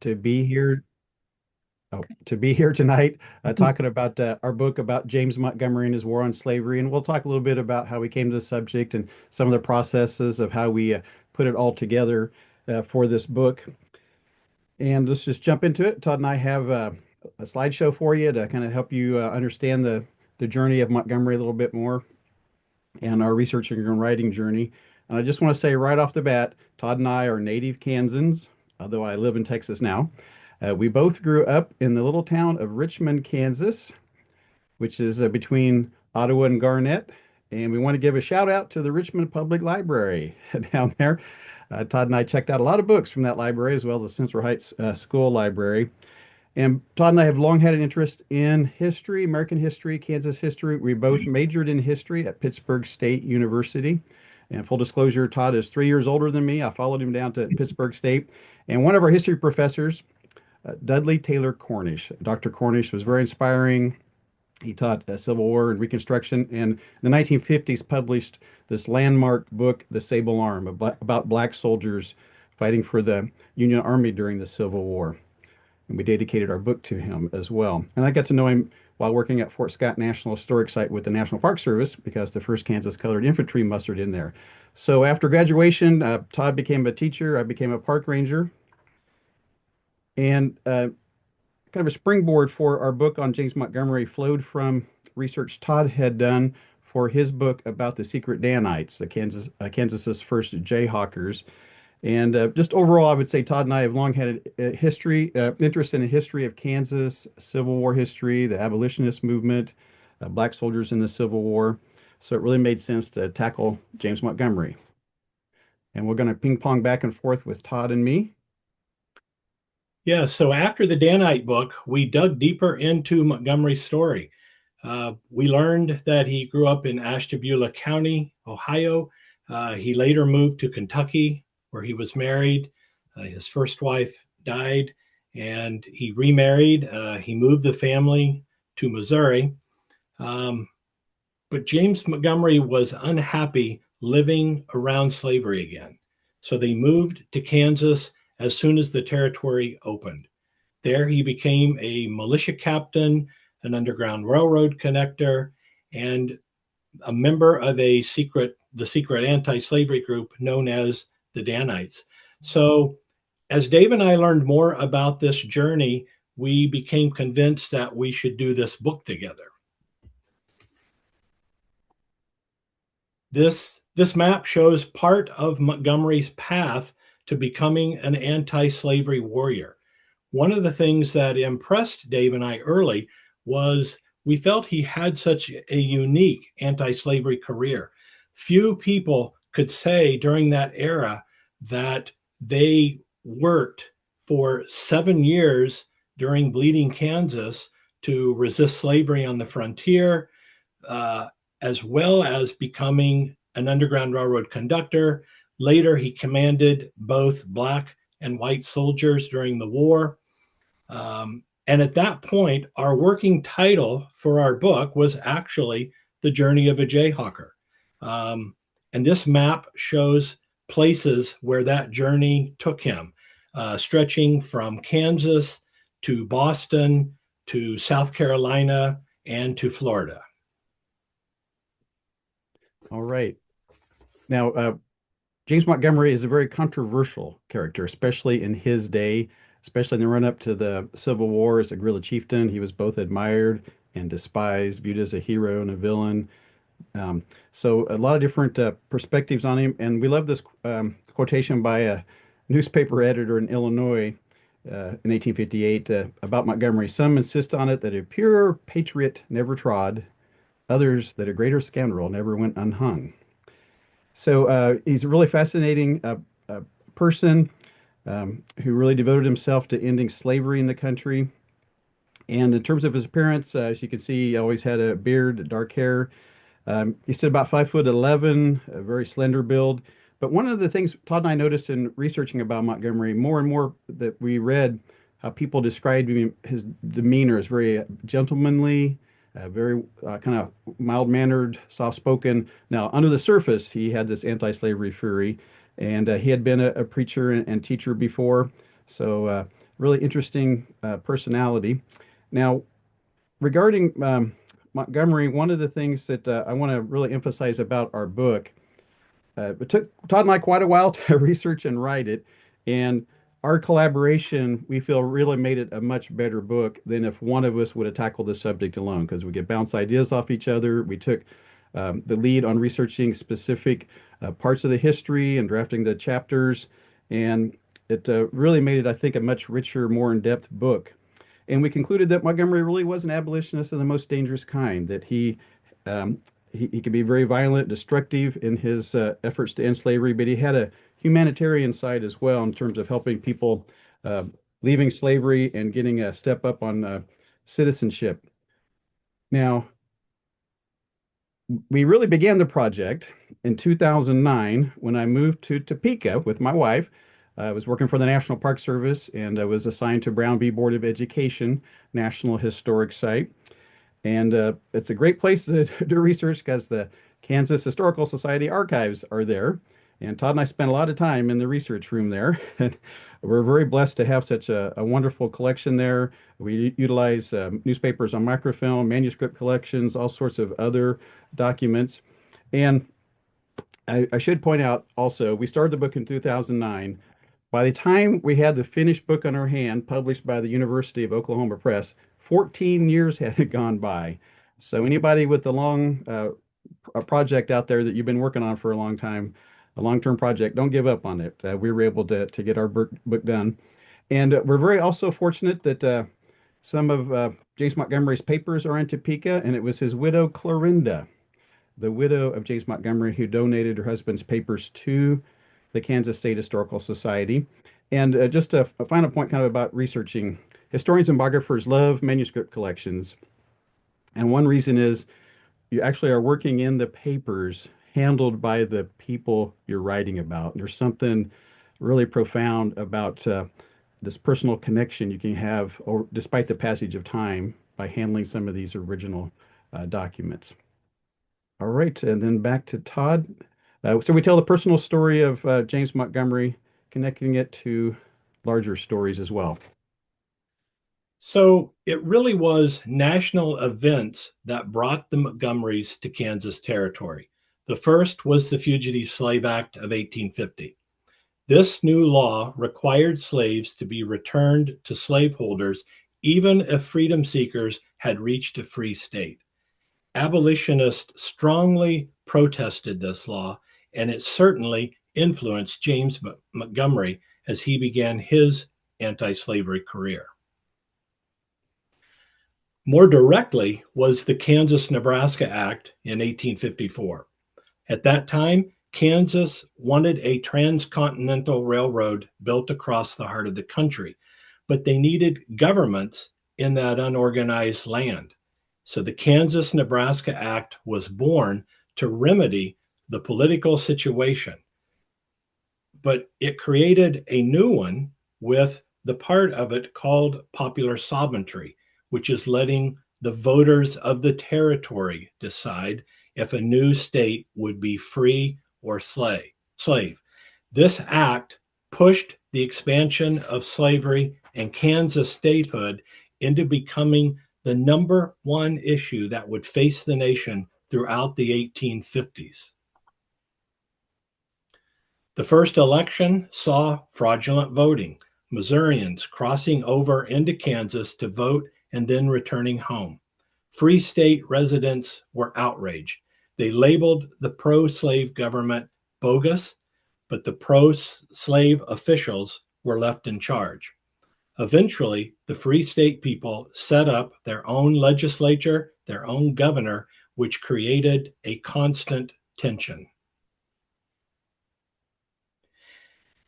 to be here. Oh, to be here tonight, talking about our book about James Montgomery and his war on slavery, and we'll talk a little bit about how we came to the subject and some of the processes of how we put it all together for this book. And let's just jump into it. Todd and I have a slideshow for you to kind of help you understand the journey of Montgomery a little bit more and our researching and writing journey. And I just want to say right off the bat, Todd and I are native Kansans, although I live in Texas now. We both grew up in the little town of Richmond, Kansas, which is between Ottawa and Garnett. And we want to give a shout out to the Richmond Public Library down there. Todd and I checked out a lot of books from that library, as well as the Central Heights School Library. And Todd and I have long had an interest in history, American history, Kansas history. We both majored in history at Pittsburgh State University. And full disclosure, Todd is 3 years older than me. I followed him down to Pittsburgh State. And one of our history professors, Dudley Taylor Cornish. Dr. Cornish was very inspiring. He taught Civil War and Reconstruction, and in the 1950s published this landmark book, The Sable Arm, about black soldiers fighting for the Union Army during the Civil War. And we dedicated our book to him as well. And I got to know him while working at Fort Scott National Historic Site with the National Park Service because the 1st Kansas Colored Infantry mustered in there. So after graduation, Todd became a teacher. I became a park ranger. And kind of a springboard for our book on James Montgomery flowed from research Todd had done for his book about the secret Danites, the Kansas's first Jayhawkers. And just overall, I would say Todd and I have long had a history, interest in the history of Kansas, Civil War history, the Abolitionist movement, black soldiers in the Civil War. So it really made sense to tackle James Montgomery. And we're going to ping pong back and forth with Todd and me. Yeah, so after the Danite book, we dug deeper into Montgomery's story. We learned that he grew up in Ashtabula County, Ohio. He later moved to Kentucky, where he was married. His first wife died, and he remarried. He moved the family to Missouri. But James Montgomery was unhappy living around slavery again. So they moved to Kansas as soon as the territory opened. There he became a militia captain, an Underground Railroad connector, and a member of the secret anti-slavery group known as the Danites. So as Dave and I learned more about this journey, we became convinced that we should do this book together. This map shows part of Montgomery's path to becoming an anti-slavery warrior. One of the things that impressed Dave and I early was we felt he had such a unique anti-slavery career. Few people could say during that era that they worked for 7 years during Bleeding Kansas to resist slavery on the frontier, as well as becoming an Underground Railroad conductor. Later, he commanded both black and white soldiers during the war. And at that point, our working title for our book was actually The Journey of a Jayhawker. And this map shows places where that journey took him, stretching from Kansas to Boston to South Carolina and to Florida. All right. Now, James Montgomery is a very controversial character, especially in his day, especially in the run-up to the Civil War as a guerrilla chieftain. He was both admired and despised, viewed as a hero and a villain. So a lot of different perspectives on him. And we love this quotation by a newspaper editor in Illinois in 1858 about Montgomery. Some insist on it that a pure patriot never trod, others that a greater scoundrel never went unhung. So he's a really fascinating person who really devoted himself to ending slavery in the country. And in terms of his appearance, as you can see, he always had a beard, dark hair. He stood about 5'11", a very slender build. But one of the things Todd and I noticed in researching about Montgomery, more and more that we read, how people described him, his demeanor as very gentlemanly, very kind of mild-mannered, soft-spoken. Now, under the surface, he had this anti-slavery fury, and he had been a preacher and teacher before. So really interesting personality. Now, regarding Montgomery, one of the things that I want to really emphasize about our book, it took Todd and I quite a while to research and write it, and our collaboration, we feel, really made it a much better book than if one of us would have tackled the subject alone, because we could bounce ideas off each other. We took the lead on researching specific parts of the history and drafting the chapters, and it really made it, I think, a much richer, more in-depth book. And we concluded that Montgomery really was an abolitionist of the most dangerous kind, that um, he could be very violent, destructive in his efforts to end slavery, but he had a humanitarian side as well in terms of helping people uh, leaving slavery and getting a step up on citizenship. Now, we really began the project in 2009 when I moved to Topeka with my wife. I was working for the National Park Service and I was assigned to Brown v. Board of Education National Historic Site. And it's a great place to do research because the Kansas Historical Society archives are there. And Todd and I spent a lot of time in the research room there. And we're very blessed to have such a wonderful collection there. We utilize newspapers on microfilm, manuscript collections, all sorts of other documents. And I should point out also, we started the book in 2009. By the time we had the finished book on our hand, published by the University of Oklahoma Press, 14 years had gone by. So anybody with a long a project out there that you've been working on for a long time, a long-term project, don't give up on it. We were able to get our book done. And we're very also fortunate that some of James Montgomery's papers are in Topeka, and it was his widow, Clorinda, the widow of James Montgomery, who donated her husband's papers to the Kansas State Historical Society. And just a final point kind of about researching. Historians and biographers love manuscript collections. And one reason is you actually are working in the papers handled by the people you're writing about. There's something really profound about this personal connection you can have, or despite the passage of time, by handling some of these original documents. All right, and then back to Todd. So we tell the personal story of James Montgomery, connecting it to larger stories as well. So it really was national events that brought the Montgomerys to Kansas territory. The first was the Fugitive Slave Act of 1850. This new law required slaves to be returned to slaveholders even if freedom seekers had reached a free state. Abolitionists strongly protested this law, and it certainly influenced James Montgomery as he began his anti slavery career. More directly was the Kansas Nebraska Act in 1854. At that time, Kansas wanted a transcontinental railroad built across the heart of the country, but they needed governments in that unorganized land. So the Kansas Nebraska Act was born to remedy the political situation. But it created a new one with the part of it called popular sovereignty, which is letting the voters of the territory decide if a new state would be free or slave. This act pushed the expansion of slavery and Kansas statehood into becoming the number one issue that would face the nation throughout the 1850s. The first election saw fraudulent voting, Missourians crossing over into Kansas to vote and then returning home. Free state residents were outraged. They labeled the pro-slave government bogus, but the pro-slave officials were left in charge. Eventually, the Free State people set up their own legislature, their own governor, which created a constant tension.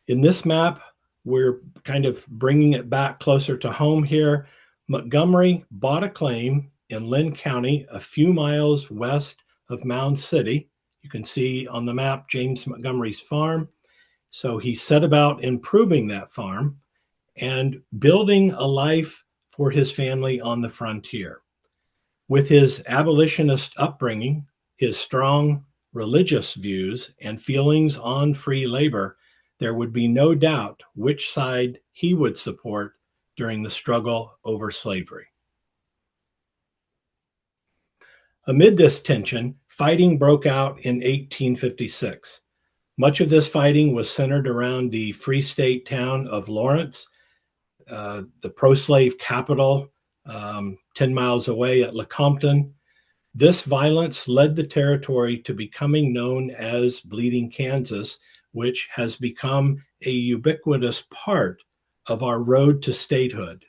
In this map, we're kind of bringing it back closer to home here. Montgomery bought a claim in Lynn County, a few miles west of Mound City. You can see on the map James Montgomery's farm. So he set about improving that farm and building a life for his family on the frontier. With his abolitionist upbringing, his strong religious views, and feelings on free labor, there would be no doubt which side he would support during the struggle over slavery. Amid this tension, fighting broke out in 1856. Much of this fighting was centered around the Free State town of Lawrence, the pro slave capital 10 miles away at Lecompton. This violence led the territory to becoming known as Bleeding Kansas, which has become a ubiquitous part of our road to statehood.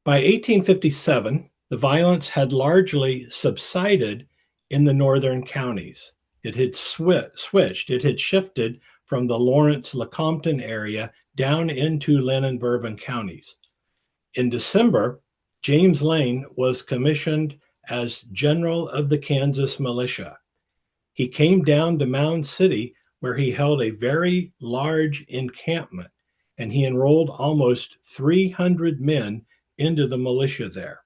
By 1857, the violence had largely subsided in the northern counties. It had switched, it had shifted from the Lawrence-Lecompton area down into Lynn and Bourbon counties. In December, James Lane was commissioned as General of the Kansas Militia. He came down to Mound City, where he held a very large encampment, and he enrolled almost 300 men into the militia there.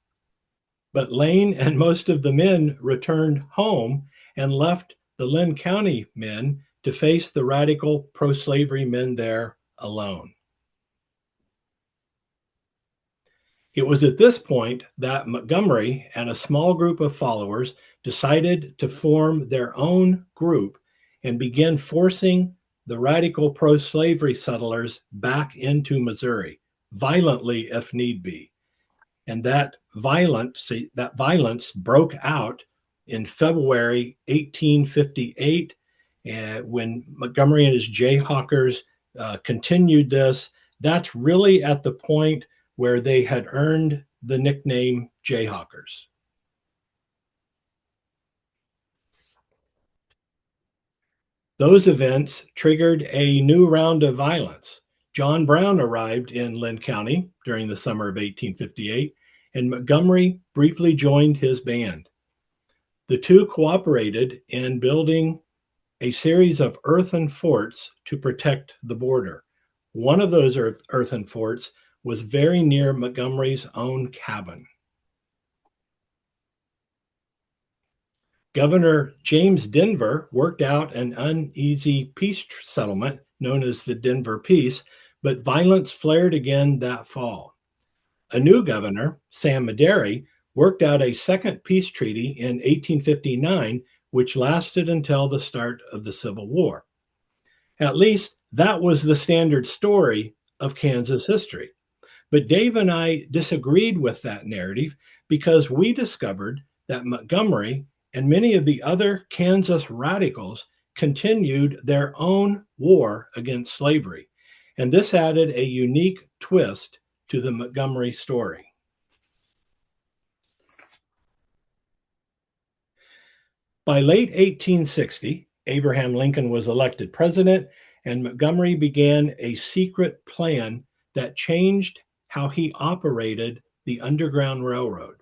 But Lane and most of the men returned home and left the Lynn County men to face the radical pro-slavery men there alone. It was at this point that Montgomery and a small group of followers decided to form their own group and begin forcing the radical pro-slavery settlers back into Missouri, violently if need be. And that violence broke out in February 1858, when Montgomery and his Jayhawkers continued this. That's really at the point where they had earned the nickname Jayhawkers. Those events triggered a new round of violence. John Brown arrived in Lynn County during the summer of 1858, and Montgomery briefly joined his band. The two cooperated in building a series of earthen forts to protect the border. One of those earthen forts was very near Montgomery's own cabin. Governor James Denver worked out an uneasy peace settlement known as the Denver Peace, but violence flared again that fall. A new governor, Sam Madary, worked out a second peace treaty in 1859, which lasted until the start of the Civil War. At least that was the standard story of Kansas history. But Dave and I disagreed with that narrative because we discovered that Montgomery and many of the other Kansas radicals continued their own war against slavery. And this added a unique twist to the Montgomery story. By late 1860, Abraham Lincoln was elected president, and Montgomery began a secret plan that changed how he operated the Underground Railroad.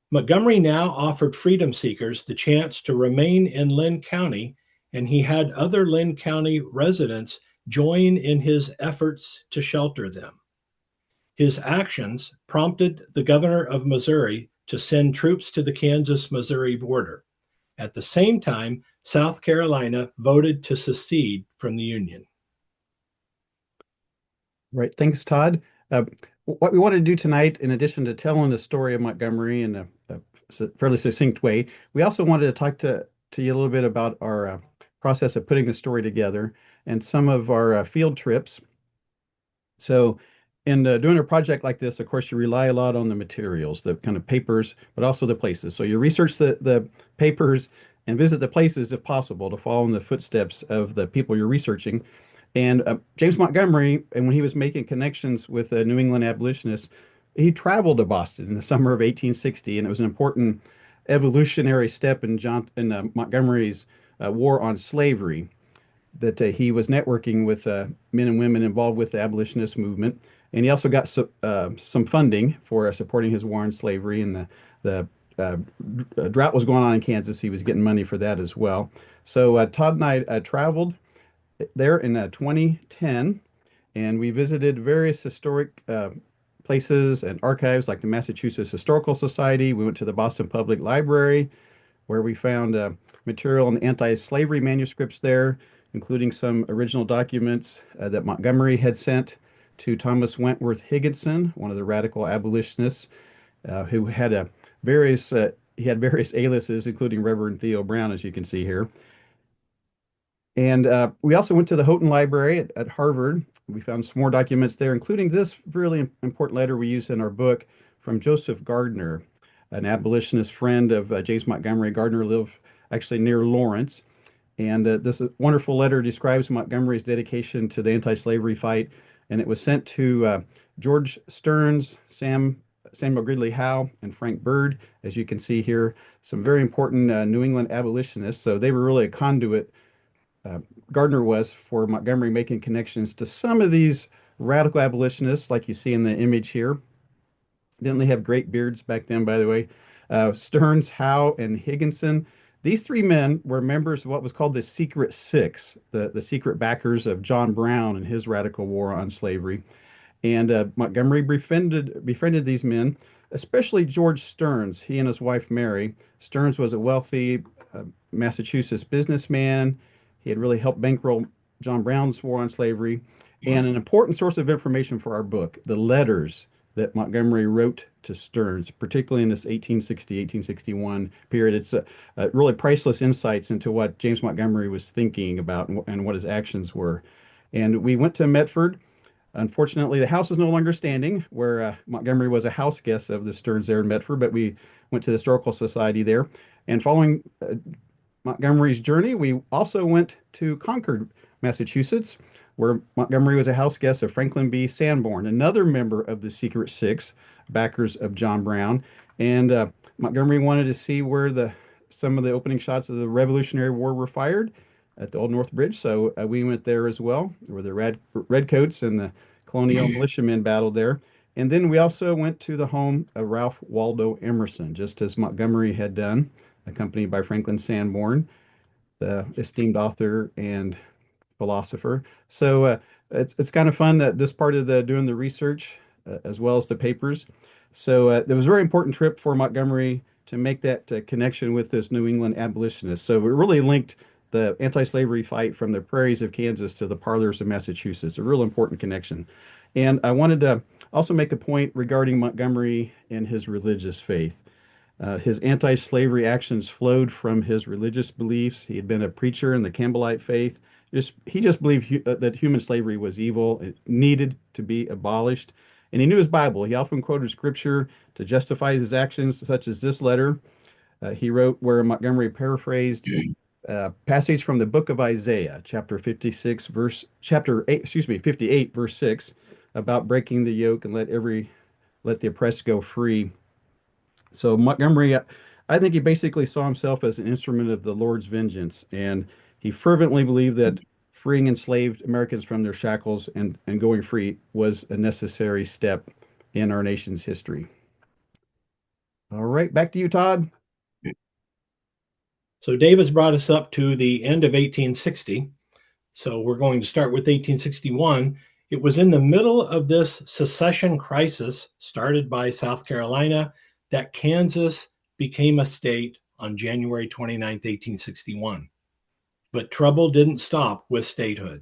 Montgomery now offered freedom seekers the chance to remain in Lynn County, and he had other Lynn County residents join in his efforts to shelter them. His actions prompted the governor of Missouri to send troops to the Kansas-Missouri border. At the same time, South Carolina voted to secede from the Union. Right. Thanks, Todd. What we want to do tonight, in addition to telling the story of Montgomery in a fairly succinct way, we also wanted to talk to you a little bit about our process of putting the story together and some of our field trips. So in doing a project like this, of course, you rely a lot on the materials, the kind of papers, but also the places. So you research the papers and visit the places if possible to follow in the footsteps of the people you're researching. And James Montgomery, and when he was making connections with the New England abolitionists, he traveled to Boston in the summer of 1860, and it was an important evolutionary step in Montgomery's war on slavery, that he was networking with men and women involved with the abolitionist movement. And he also got some funding for supporting his war on slavery, and the drought was going on in Kansas. He was getting money for that as well. So Todd and I traveled there in 2010, and we visited various historic places and archives like the Massachusetts Historical Society. We went to the Boston Public Library, where we found material on the anti-slavery manuscripts there. including some original documents that Montgomery had sent to Thomas Wentworth Higginson, one of the radical abolitionists, who had he had various aliases, including Reverend Theo Brown, as you can see here. And we also went to the Houghton Library at Harvard. We found some more documents there, including this really important letter we use in our book from Joseph Gardner, an abolitionist friend of James Montgomery. Gardner lived actually near Lawrence. And this wonderful letter describes Montgomery's dedication to the anti-slavery fight. And it was sent to George Stearns, Samuel Gridley Howe, and Frank Bird. As you can see here, some very important New England abolitionists. So they were really a conduit, uh, Gardner was, for Montgomery making connections to some of these radical abolitionists, like you see in the image here. Didn't they have great beards back then, by the way? Stearns, Howe, and Higginson. These three men were members of what was called the Secret Six, the secret backers of John Brown and his radical war on slavery. And Montgomery befriended these men, especially George Stearns, he and his wife Mary. Stearns was a wealthy Massachusetts businessman. He had really helped bankroll John Brown's war on slavery. And an important source of information for our book, the letters that Montgomery wrote to Stearns, particularly in this 1860, 1861 period. It's really priceless insights into what James Montgomery was thinking about and what his actions were. And we went to Medford. Unfortunately, the house is no longer standing, where Montgomery was a house guest of the Stearns there in Medford, but we went to the Historical Society there. And following Montgomery's journey, we also went to Concord, Massachusetts, where Montgomery was a house guest of Franklin B. Sanborn, another member of the Secret Six, backers of John Brown. And Montgomery wanted to see where some of the opening shots of the Revolutionary War were fired at the Old North Bridge. So we went there as well, where the Redcoats and the colonial militiamen battled there. And then we also went to the home of Ralph Waldo Emerson, just as Montgomery had done, accompanied by Franklin Sanborn, the esteemed author and philosopher. So it's kind of fun that this part of the doing the research as well as the papers. So it was a very important trip for Montgomery to make that connection with this New England abolitionist. So it really linked the anti-slavery fight from the prairies of Kansas to the parlors of Massachusetts. A real important connection. And I wanted to also make a point regarding Montgomery and his religious faith. His anti-slavery actions flowed from his religious beliefs. He had been a preacher in the Campbellite faith. He just believed that human slavery was evil. It needed to be abolished. And he knew his Bible. He often quoted scripture to justify his actions, such as this letter he wrote, where Montgomery paraphrased passage from the book of Isaiah, chapter 8, 58, verse 6, about breaking the yoke and let the oppressed go free. So Montgomery, I think he basically saw himself as an instrument of the Lord's vengeance, and he fervently believed that freeing enslaved Americans from their shackles and going free was a necessary step in our nation's history. All right, back to you, Todd. So David's brought us up to the end of 1860. So we're going to start with 1861. It was in the middle of this secession crisis started by South Carolina that Kansas became a state on January 29th, 1861. But trouble didn't stop with statehood.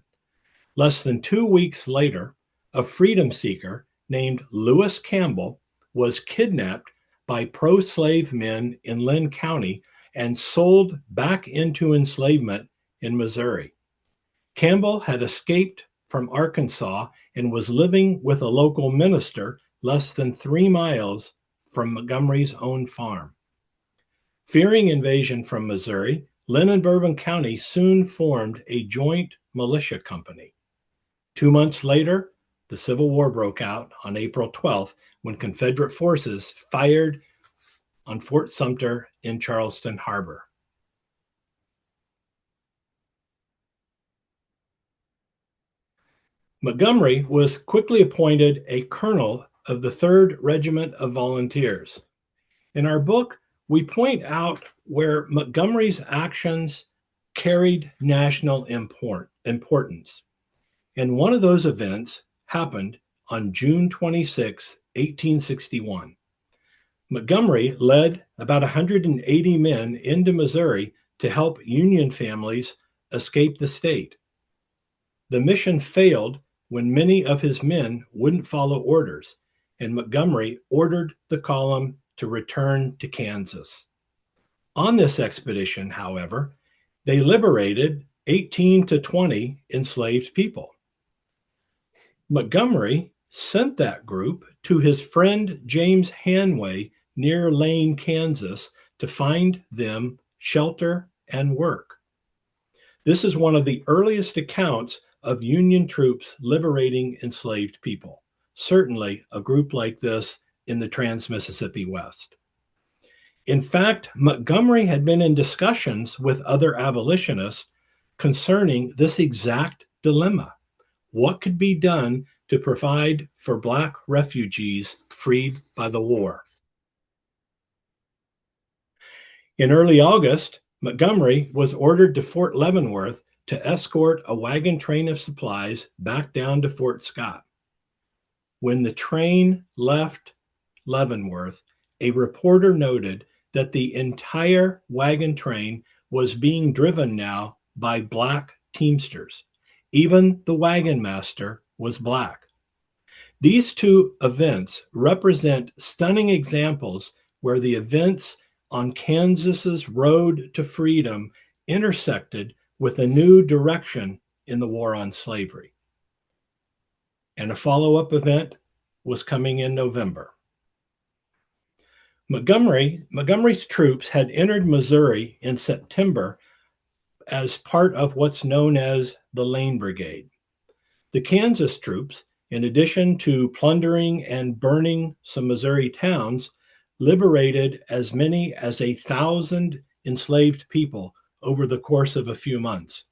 Less than 2 weeks later, a freedom seeker named Lewis Campbell was kidnapped by pro-slave men in Lynn County and sold back into enslavement in Missouri. Campbell had escaped from Arkansas and was living with a local minister less than 3 miles from Montgomery's own farm. Fearing invasion from Missouri, Lynn and Bourbon County soon formed a joint militia company. 2 months later, the Civil War broke out on April 12th when Confederate forces fired on Fort Sumter in Charleston Harbor. Montgomery was quickly appointed a colonel of the 3rd Regiment of Volunteers. In our book, we point out where Montgomery's actions carried national importance. And one of those events happened on June 26, 1861. Montgomery led about 180 men into Missouri to help Union families escape the state. The mission failed when many of his men wouldn't follow orders, and Montgomery ordered the column to return to Kansas. On this expedition, however, they liberated 18 to 20 enslaved people. Montgomery sent that group to his friend James Hanway near Lane, Kansas, to find them shelter and work. This is one of the earliest accounts of Union troops liberating enslaved people. Certainly, a group like this in the Trans-Mississippi West. In fact, Montgomery had been in discussions with other abolitionists concerning this exact dilemma. What could be done to provide for Black refugees freed by the war? In early August, Montgomery was ordered to Fort Leavenworth to escort a wagon train of supplies back down to Fort Scott. When the train left Leavenworth, a reporter noted that the entire wagon train was being driven now by Black teamsters. Even the wagon master was Black. These two events represent stunning examples where the events on Kansas's road to freedom intersected with a new direction in the war on slavery. And a follow-up event was coming in November. Montgomery's troops had entered Missouri in September as part of what's known as the Lane Brigade. The Kansas troops, in addition to plundering and burning some Missouri towns, liberated as many as 1,000 enslaved people over the course of a few months.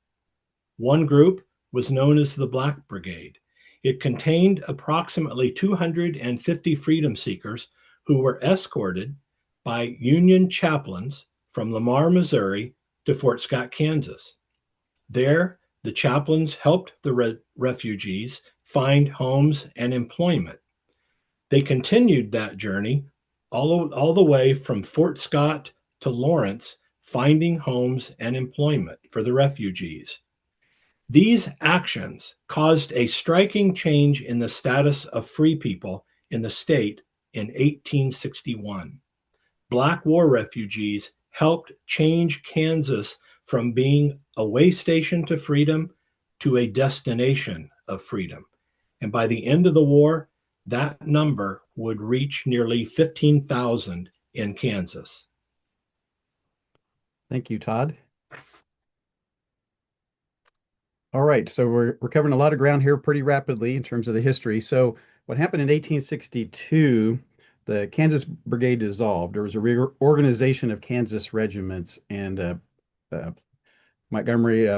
One group was known as the Black Brigade. It contained approximately 250 freedom seekers who were escorted by Union chaplains from Lamar, Missouri, to Fort Scott, Kansas. There, the chaplains helped the refugees find homes and employment. They continued that journey all the way from Fort Scott to Lawrence, finding homes and employment for the refugees. These actions caused a striking change in the status of free people in the state in 1861. Black war refugees helped change Kansas from being a way station to freedom to a destination of freedom. And by the end of the war, that number would reach nearly 15,000 in Kansas. Thank you, Todd. All right, so we're covering a lot of ground here pretty rapidly in terms of the history. So what happened in 1862, the Kansas Brigade dissolved. There was a reorganization of Kansas regiments, and uh, Montgomery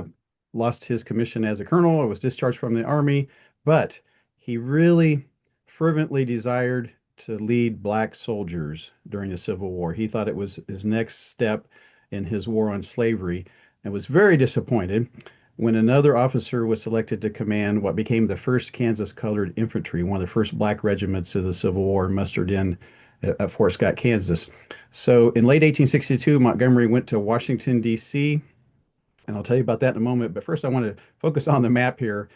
lost his commission as a colonel, was discharged from the army, but he really fervently desired to lead Black soldiers during the Civil War. He thought it was his next step in his war on slavery and was very disappointed when another officer was selected to command what became the 1st Kansas Colored Infantry, one of the first Black regiments of the Civil War, mustered in at Fort Scott, Kansas. So in late 1862, Montgomery went to Washington, D.C., and I'll tell you about that in a moment. But first, I want to focus on the map here.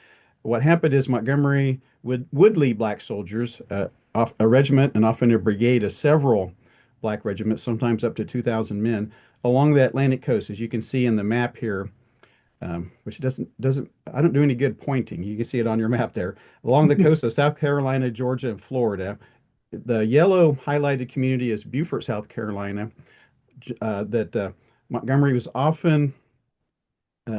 What happened is Montgomery would lead Black soldiers, off a regiment and often a brigade of several Black regiments, sometimes up to 2,000 men, along the Atlantic coast, as you can see in the map here. Which doesn't I don't do any good pointing. You can see it on your map there. Along the coast of South Carolina, Georgia, and Florida. The yellow highlighted community is Beaufort, South Carolina. That Montgomery was often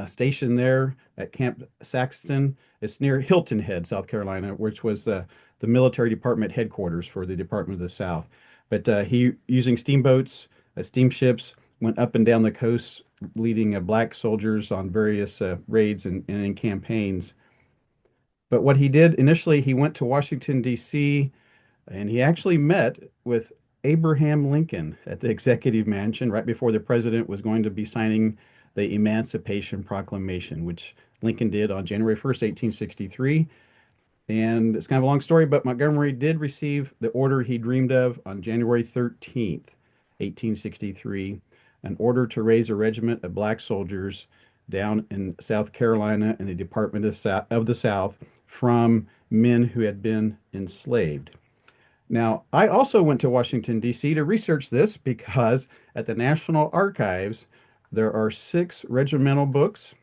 stationed there at Camp Saxton. It's near Hilton Head, South Carolina, which was the military department headquarters for the Department of the South. But he, using steamboats, steamships, went up and down the coast, leading Black soldiers on various raids and in campaigns. But what he did initially, he went to Washington, D.C., and he actually met with Abraham Lincoln at the Executive Mansion right before the president was going to be signing the Emancipation Proclamation, which Lincoln did on January 1st, 1863. And it's kind of a long story, but Montgomery did receive the order he dreamed of on January 13th, 1863, an order to raise a regiment of Black soldiers down in South Carolina in the Department of the South from men who had been enslaved. Now, I also went to Washington, D.C. to research this because at the National Archives, there are six regimental books.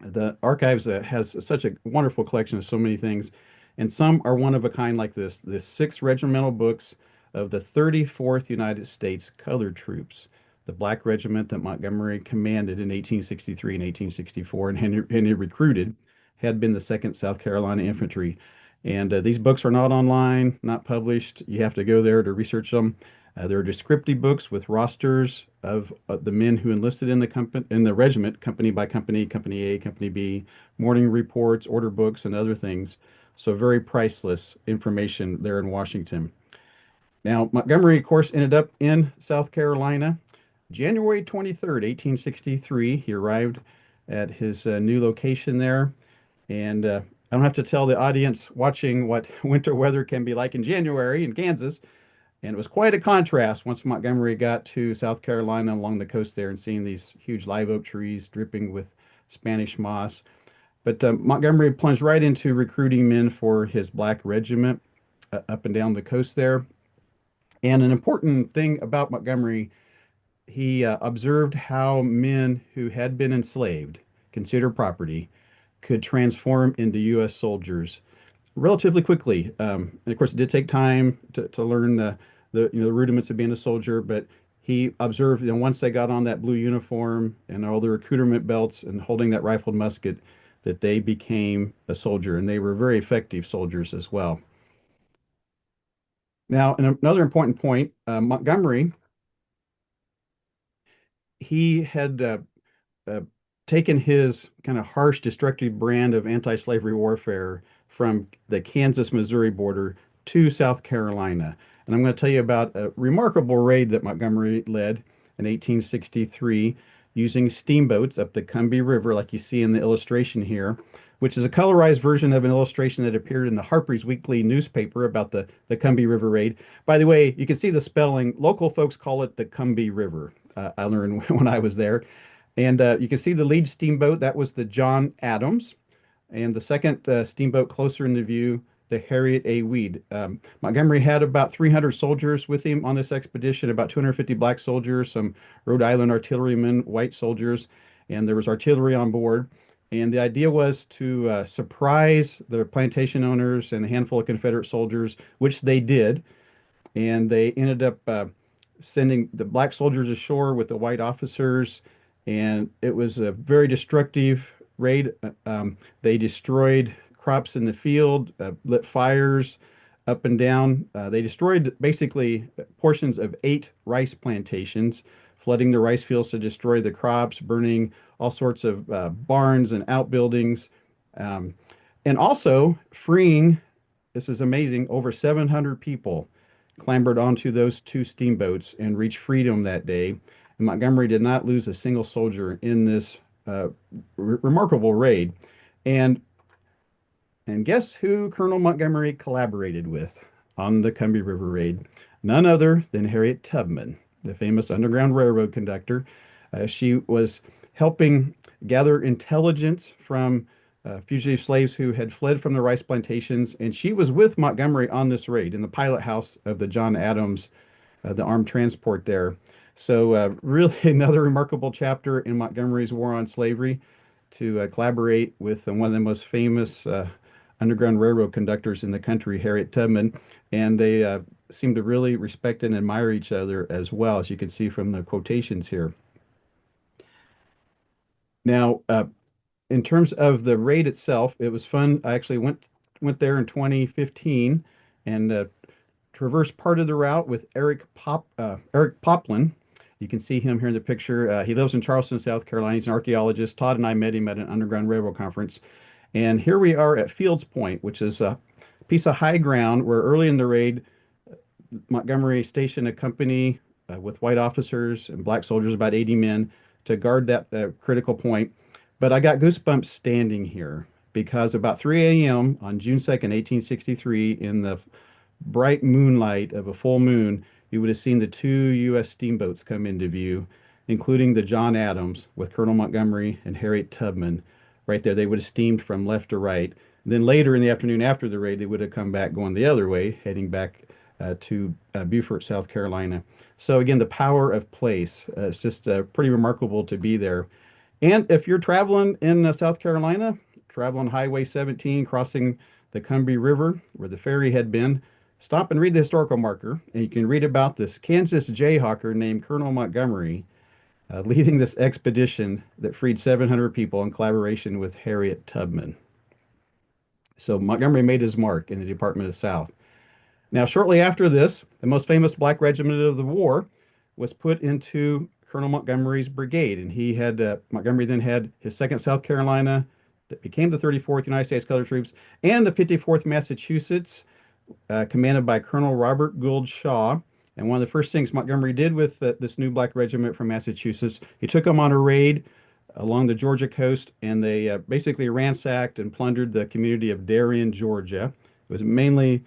The archives has such a wonderful collection of so many things, and some are one of a kind like this. The six regimental books of the 34th United States Colored Troops, the Black Regiment that Montgomery commanded in 1863 and 1864, and Henry recruited, had been the 2nd South Carolina Infantry. And these books are not online, not published. You have to go there to research them. There are descriptive books with rosters of the men who enlisted in the regiment, company by company, company A, company B, morning reports, order books, and other things. So very priceless information there in Washington. Now, Montgomery, of course, ended up in South Carolina. January 23rd, 1863, he arrived at his new location there. And I don't have to tell the audience watching what winter weather can be like in January in Kansas. And it was quite a contrast once Montgomery got to South Carolina along the coast there and seeing these huge live oak trees dripping with Spanish moss. But Montgomery plunged right into recruiting men for his black regiment up and down the coast there. And an important thing about Montgomery, he observed how men who had been enslaved, considered property, could transform into U.S. soldiers relatively quickly. And of course, it did take time to learn the rudiments of being a soldier, but he observed, once they got on that blue uniform and all the recruitment belts and holding that rifled musket, that they became a soldier, and they were very effective soldiers as well. Now, and another important point, Montgomery, he had uh, taken his kind of harsh, destructive brand of anti-slavery warfare from the Kansas-Missouri border to South Carolina. And I'm going to tell you about a remarkable raid that Montgomery led in 1863 using steamboats up the Combahee River, like you see in the illustration here, which is a colorized version of an illustration that appeared in the Harper's Weekly newspaper about the Combahee River raid. By the way, you can see the spelling. Local folks call it the Combahee River. I learned when I was there. And you can see the lead steamboat, that was the John Adams. And the second steamboat closer in the view, the Harriet A. Weed. Montgomery had about 300 soldiers with him on this expedition, about 250 black soldiers, some Rhode Island artillerymen, white soldiers, and there was artillery on board. And the idea was to surprise the plantation owners and a handful of Confederate soldiers, which they did. And they ended up sending the black soldiers ashore with the white officers, and it was a very destructive raid. They destroyed crops in the field, lit fires up and down. They destroyed basically portions of 8 rice plantations, flooding the rice fields to destroy the crops, burning all sorts of barns and outbuildings, um, and also freeing, this is amazing, over 700 people clambered onto those 2 steamboats and reached freedom that day. And Montgomery did not lose a single soldier in this remarkable raid. And and guess who Colonel Montgomery collaborated with on the Combahee River raid? None other than Harriet Tubman, the famous Underground Railroad conductor. She was helping gather intelligence from fugitive slaves who had fled from the rice plantations, and she was with Montgomery on this raid in the pilot house of the John Adams, the armed transport there. So, really, another remarkable chapter in Montgomery's war on slavery to collaborate with one of the most famous Underground Railroad conductors in the country, Harriet Tubman, and they seem to really respect and admire each other as well, as you can see from the quotations here. Now, in terms of the raid itself, it was fun. I actually went there in 2015 and traversed part of the route with Eric Poplin. You can see him here in the picture. He lives in Charleston, South Carolina. He's an archaeologist. Todd and I met him at an Underground Railroad conference. And here we are at Fields Point, which is a piece of high ground where early in the raid, Montgomery stationed a company with white officers and black soldiers, about 80 men, to guard that critical point. But I got goosebumps standing here because about 3 a.m. on June 2nd, 1863, in the bright moonlight of a full moon, you would have seen the 2 U.S. steamboats come into view. including the John Adams with Colonel Montgomery and Harriet Tubman. Right there, they would have steamed from left to right. Then later in the afternoon after the raid, they would have come back going the other way, heading back to Beaufort, South Carolina. So again, the power of place. It's just pretty remarkable to be there. And if you're traveling in South Carolina, traveling Highway 17, crossing the Cumbia River where the ferry had been, stop and read the historical marker, and you can read about this Kansas Jayhawker named Colonel Montgomery leading this expedition that freed 700 people in collaboration with Harriet Tubman. So Montgomery made his mark in the Department of the South. Now, shortly after this, the most famous black regiment of the war was put into Colonel Montgomery's brigade, and he had Montgomery then had his 2nd South Carolina that became the 34th United States Colored Troops and the 54th Massachusetts, commanded by Colonel Robert Gould Shaw. And one of the first things Montgomery did with this new black regiment from Massachusetts, he took them on a raid along the Georgia coast, and they basically ransacked and plundered the community of Darien, Georgia. It was mainly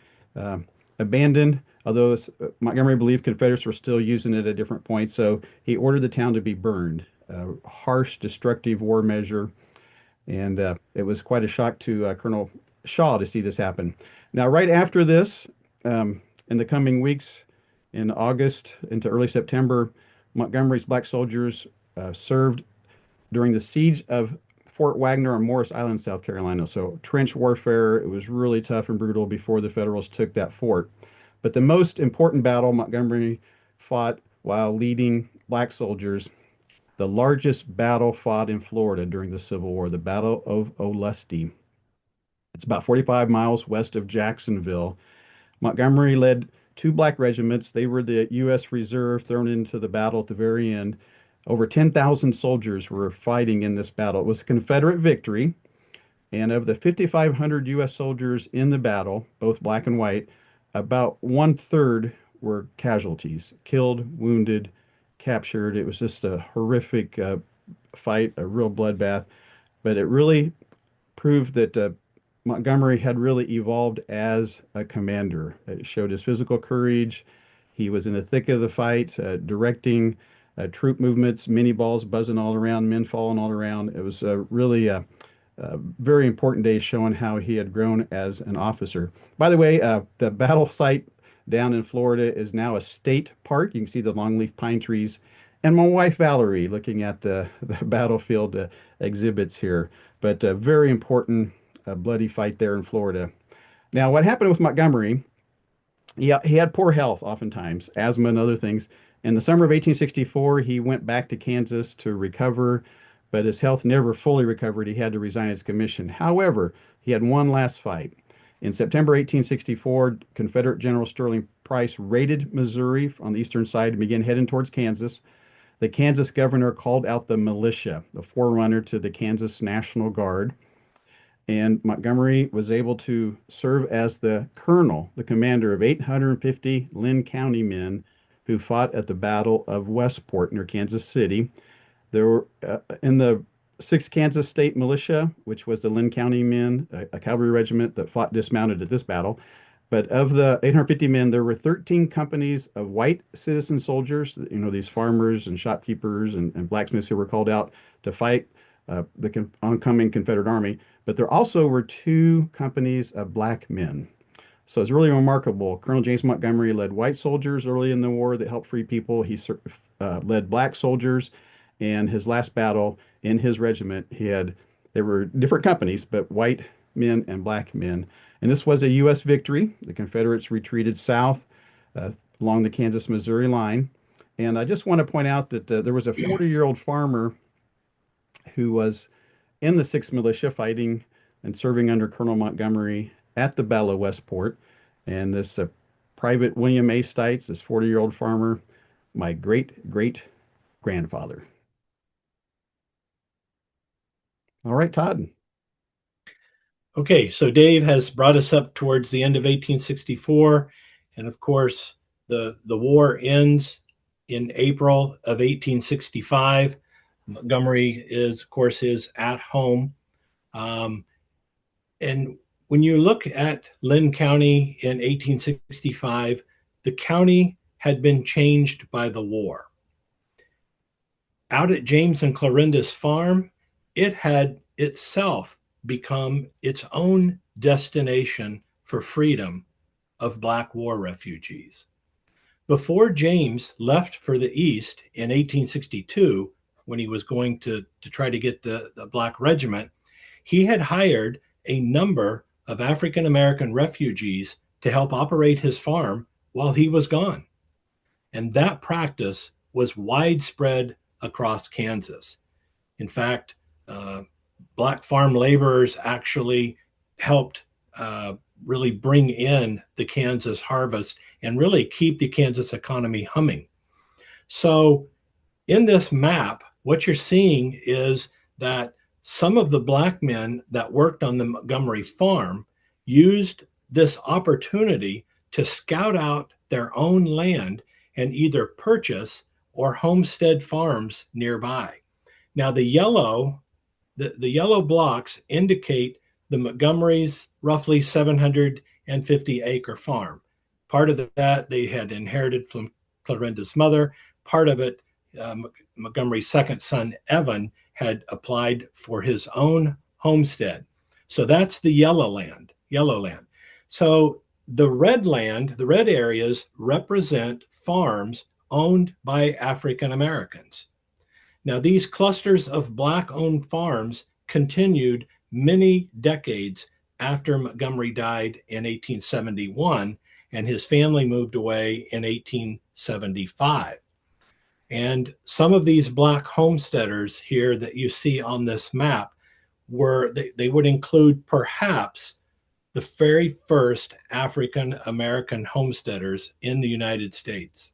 abandoned, although Montgomery believed Confederates were still using it at different points. So he ordered the town to be burned, a harsh, destructive war measure. And it was quite a shock to Colonel Shaw to see this happen. Now, right after this, in the coming weeks, in August into early September, Montgomery's black soldiers served during the siege of Fort Wagner on Morris Island, South Carolina. So trench warfare, it was really tough and brutal before the Federals took that fort. But the most important battle Montgomery fought while leading black soldiers, the largest battle fought in Florida during the Civil War, the Battle of Olustee. It's about 45 miles west of Jacksonville. Montgomery led two black regiments. They were the U.S. Reserve thrown into the battle at the very end. Over 10,000 soldiers were fighting in this battle. It was a Confederate victory. And of the 5,500 U.S. soldiers in the battle, both black and white, about 1/3 were casualties, killed, wounded, captured. It was just a horrific fight, a real bloodbath. But it really proved that Montgomery had really evolved as a commander. It showed his physical courage. He was in the thick of the fight, directing troop movements, mini balls buzzing all around, men falling all around. It was really a very important day showing how he had grown as an officer. By the way, the battle site down in Florida is now a state park. You can see the longleaf pine trees. And my wife Valerie looking at the battlefield exhibits here. But a very important bloody fight there in Florida. Now, what happened with Montgomery, he had poor health oftentimes, asthma and other things. In the summer of 1864, he went back to Kansas to recover, but his health never fully recovered. He had to resign his commission. However, he had one last fight. In September 1864, Confederate General Sterling Price raided Missouri on the eastern side and began heading towards Kansas. The Kansas governor called out the militia, the forerunner to the Kansas National Guard. And Montgomery was able to serve as the colonel, the commander of 850 Lynn County men who fought at the Battle of Westport near Kansas City. There were in the 6th Kansas State Militia, which was the Lynn County men, a cavalry regiment that fought dismounted at this battle. But of the 850 men, there were 13 companies of white citizen soldiers, these farmers and shopkeepers and blacksmiths who were called out to fight the oncoming Confederate Army. But there also were 2 companies of black men. So it's really remarkable. Colonel James Montgomery led white soldiers early in the war that helped free people. He led black soldiers, and his last battle in his regiment, there were different companies, but white men and black men. And this was a U.S. victory. The Confederates retreated south along the Kansas-Missouri line. And I just want to point out that there was a 40-year-old farmer who was in the 6th Militia fighting and serving under Colonel Montgomery at the Battle of Westport. And this Private William A. Stites, this 40-year-old farmer, my great-great-grandfather. All right, Todd. Okay, so Dave has brought us up towards the end of 1864. And of course, the war ends in April of 1865. Montgomery is at home. And when you look at Lynn County in 1865, the county had been changed by the war. Out at James and Clarinda's farm, it had itself become its own destination for freedom of Black war refugees. Before James left for the East in 1862, when he was going to try to get the Black Regiment, he had hired a number of African American refugees to help operate his farm while he was gone. And that practice was widespread across Kansas. In fact, Black farm laborers actually helped really bring in the Kansas harvest and really keep the Kansas economy humming. So, in this map, what you're seeing is that some of the Black men that worked on the Montgomery farm used this opportunity to scout out their own land and either purchase or homestead farms nearby. Now, the yellow blocks indicate the Montgomery's roughly 750-acre farm. Part of that they had inherited from Clarinda's mother. Part of it, Montgomery's second son, Evan, had applied for his own homestead. So that's the yellow land. So the red land, the red areas represent farms owned by African Americans. Now, these clusters of Black-owned farms continued many decades after Montgomery died in 1871, and his family moved away in 1875. And some of these Black homesteaders here that you see on this map they would include perhaps the very first African American homesteaders in the United States.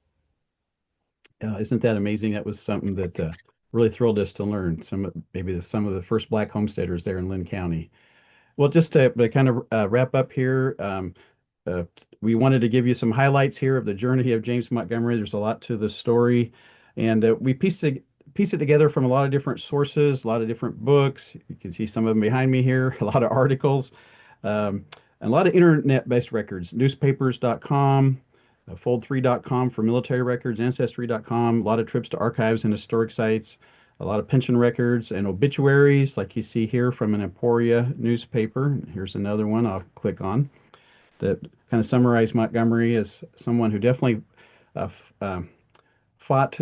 Isn't that amazing? That was something that really thrilled us to learn. Some of the first Black homesteaders there in Lynn County. Well, just to kind of wrap up here, uh, we wanted to give you some highlights here of the journey of James Montgomery. There's a lot to the story, and we piece it together from a lot of different sources, a lot of different books. You can see some of them behind me here, a lot of articles, and a lot of internet-based records, newspapers.com, fold3.com for military records, ancestry.com, a lot of trips to archives and historic sites, a lot of pension records and obituaries, like you see here from an Emporia newspaper. Here's another one I'll click on that kind of summarize Montgomery as someone who definitely uh, fought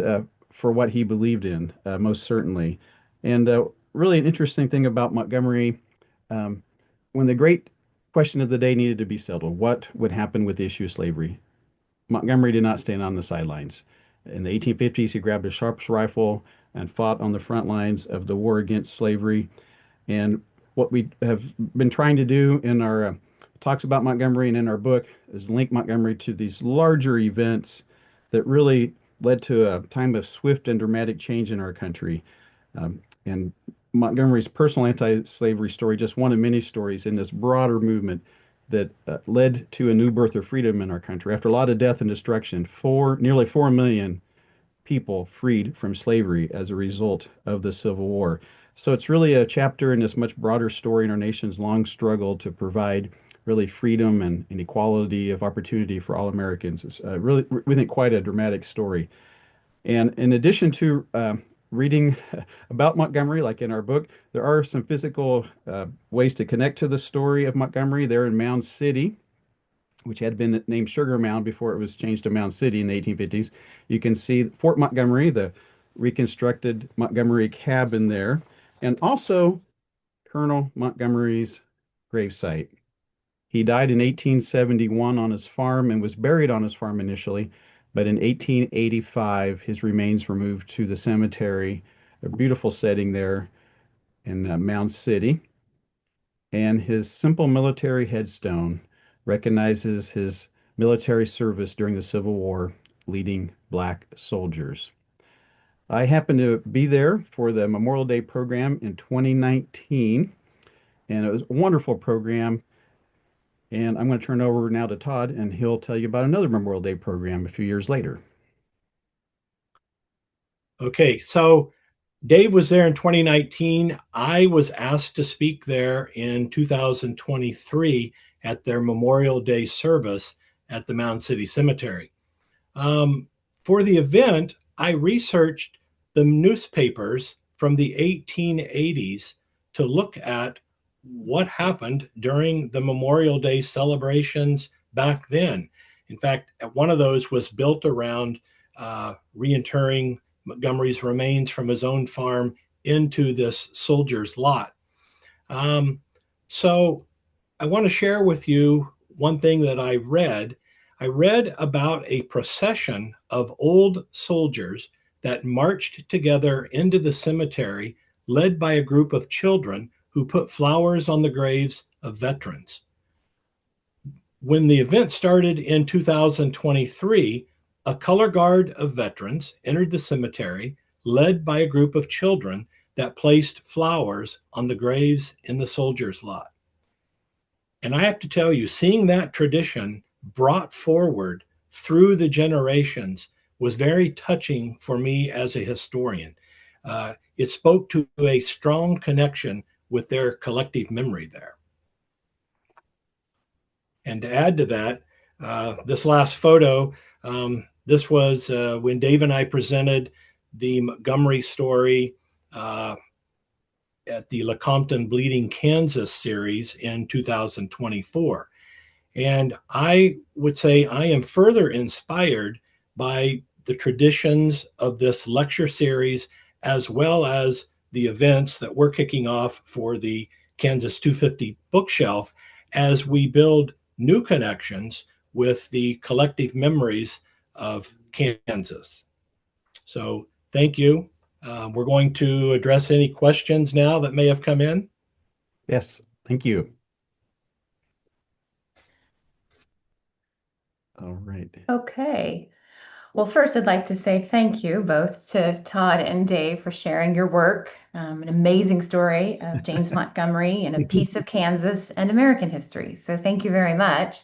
for what he believed in, most certainly. And really, an interesting thing about Montgomery, um, when the great question of the day needed to be settled, what would happen with the issue of slavery? Montgomery did not stand on the sidelines. In the 1850s, he grabbed a sharp's rifle and fought on the front lines of the war against slavery. And what we have been trying to do in our talks about Montgomery and in our book is link Montgomery to these larger events that really led to a time of swift and dramatic change in our country. And Montgomery's personal anti-slavery story, just one of many stories in this broader movement that led to a new birth of freedom in our country. After a lot of death and destruction, nearly 4 million people freed from slavery as a result of the Civil War. So it's really a chapter in this much broader story in our nation's long struggle to provide really freedom and equality of opportunity for all Americans. It's really, we think, quite a dramatic story. And in addition to reading about Montgomery, like in our book, there are some physical ways to connect to the story of Montgomery. There in Mound City, which had been named Sugar Mound before it was changed to Mound City in the 1850s. You can see Fort Montgomery, the reconstructed Montgomery cabin there, and also Colonel Montgomery's gravesite. He died in 1871 on his farm and was buried on his farm initially, but in 1885, his remains were moved to the cemetery, a beautiful setting there in Mound City. And his simple military headstone recognizes his military service during the Civil War, leading Black soldiers. I happened to be there for the Memorial Day program in 2019, and it was a wonderful program. And I'm going to turn it over now to Todd, and he'll tell you about another Memorial Day program a few years later. Okay, so Dave was there in 2019. I was asked to speak there in 2023 at their Memorial Day service at the Mound City Cemetery. For the event, I researched the newspapers from the 1880s to look at what happened during the Memorial Day celebrations back then. In fact, one of those was built around reinterring Montgomery's remains from his own farm into this soldier's lot. So I want to share with you one thing that I read. I read about a procession of old soldiers that marched together into the cemetery, led by a group of children who put flowers on the graves of veterans. When the event started in 2023, a color guard of veterans entered the cemetery, led by a group of children that placed flowers on the graves in the soldiers' lot. And I have to tell you, seeing that tradition brought forward through the generations was very touching for me as a historian. It spoke to a strong connection with their collective memory there. And to add to that, this last photo, this was when Dave and I presented the Montgomery story at the Lecompton Bleeding Kansas series in 2024. And I would say I am further inspired by the traditions of this lecture series, as well as the events that we're kicking off for the Kansas 250 bookshelf as we build new connections with the collective memories of Kansas. So thank you. We're going to address any questions now that may have come in. Yes, thank you. All right. Okay. Well, first, I'd like to say thank you both to Todd and Dave for sharing your work, an amazing story of James Montgomery and a piece of Kansas and American history. So thank you very much.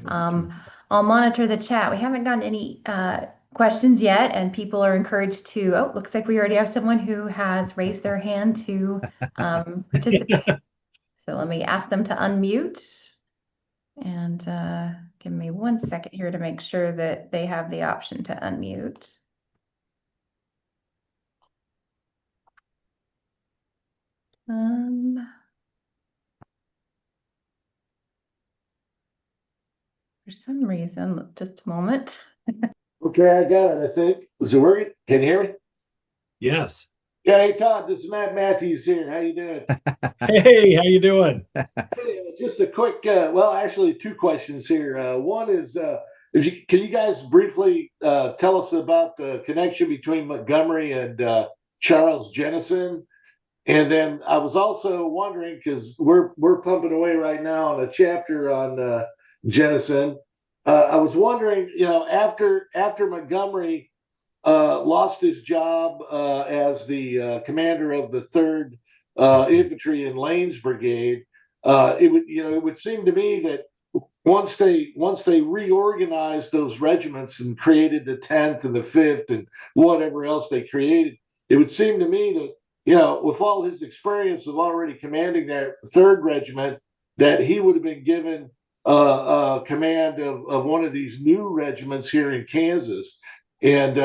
I'll monitor the chat. We haven't gotten any questions yet, and people are encouraged to, oh, looks like we already have someone who has raised their hand to participate. So let me ask them to unmute. And give me 1 second here to make sure that they have the option to unmute. For some reason, just a moment. Okay, I got it, I think. Was it working? Can you hear me? Yes. Yeah, hey Todd, this is Matt Matthews here. How you doing? Hey, how you doing? Hey, just a quick, well, actually two questions here. One is, can you guys briefly tell us about the connection between Montgomery and Charles Jennison? And then I was also wondering, because we're pumping away right now on a chapter on Jennison. I was wondering, after Montgomery lost his job as the commander of the Third Infantry in Lane's Brigade, it would seem to me that once they reorganized those regiments and created the 10th and the 5th and whatever else they created, it would seem to me that with all his experience of already commanding that Third Regiment, that he would have been given command of one of these new regiments here in Kansas. And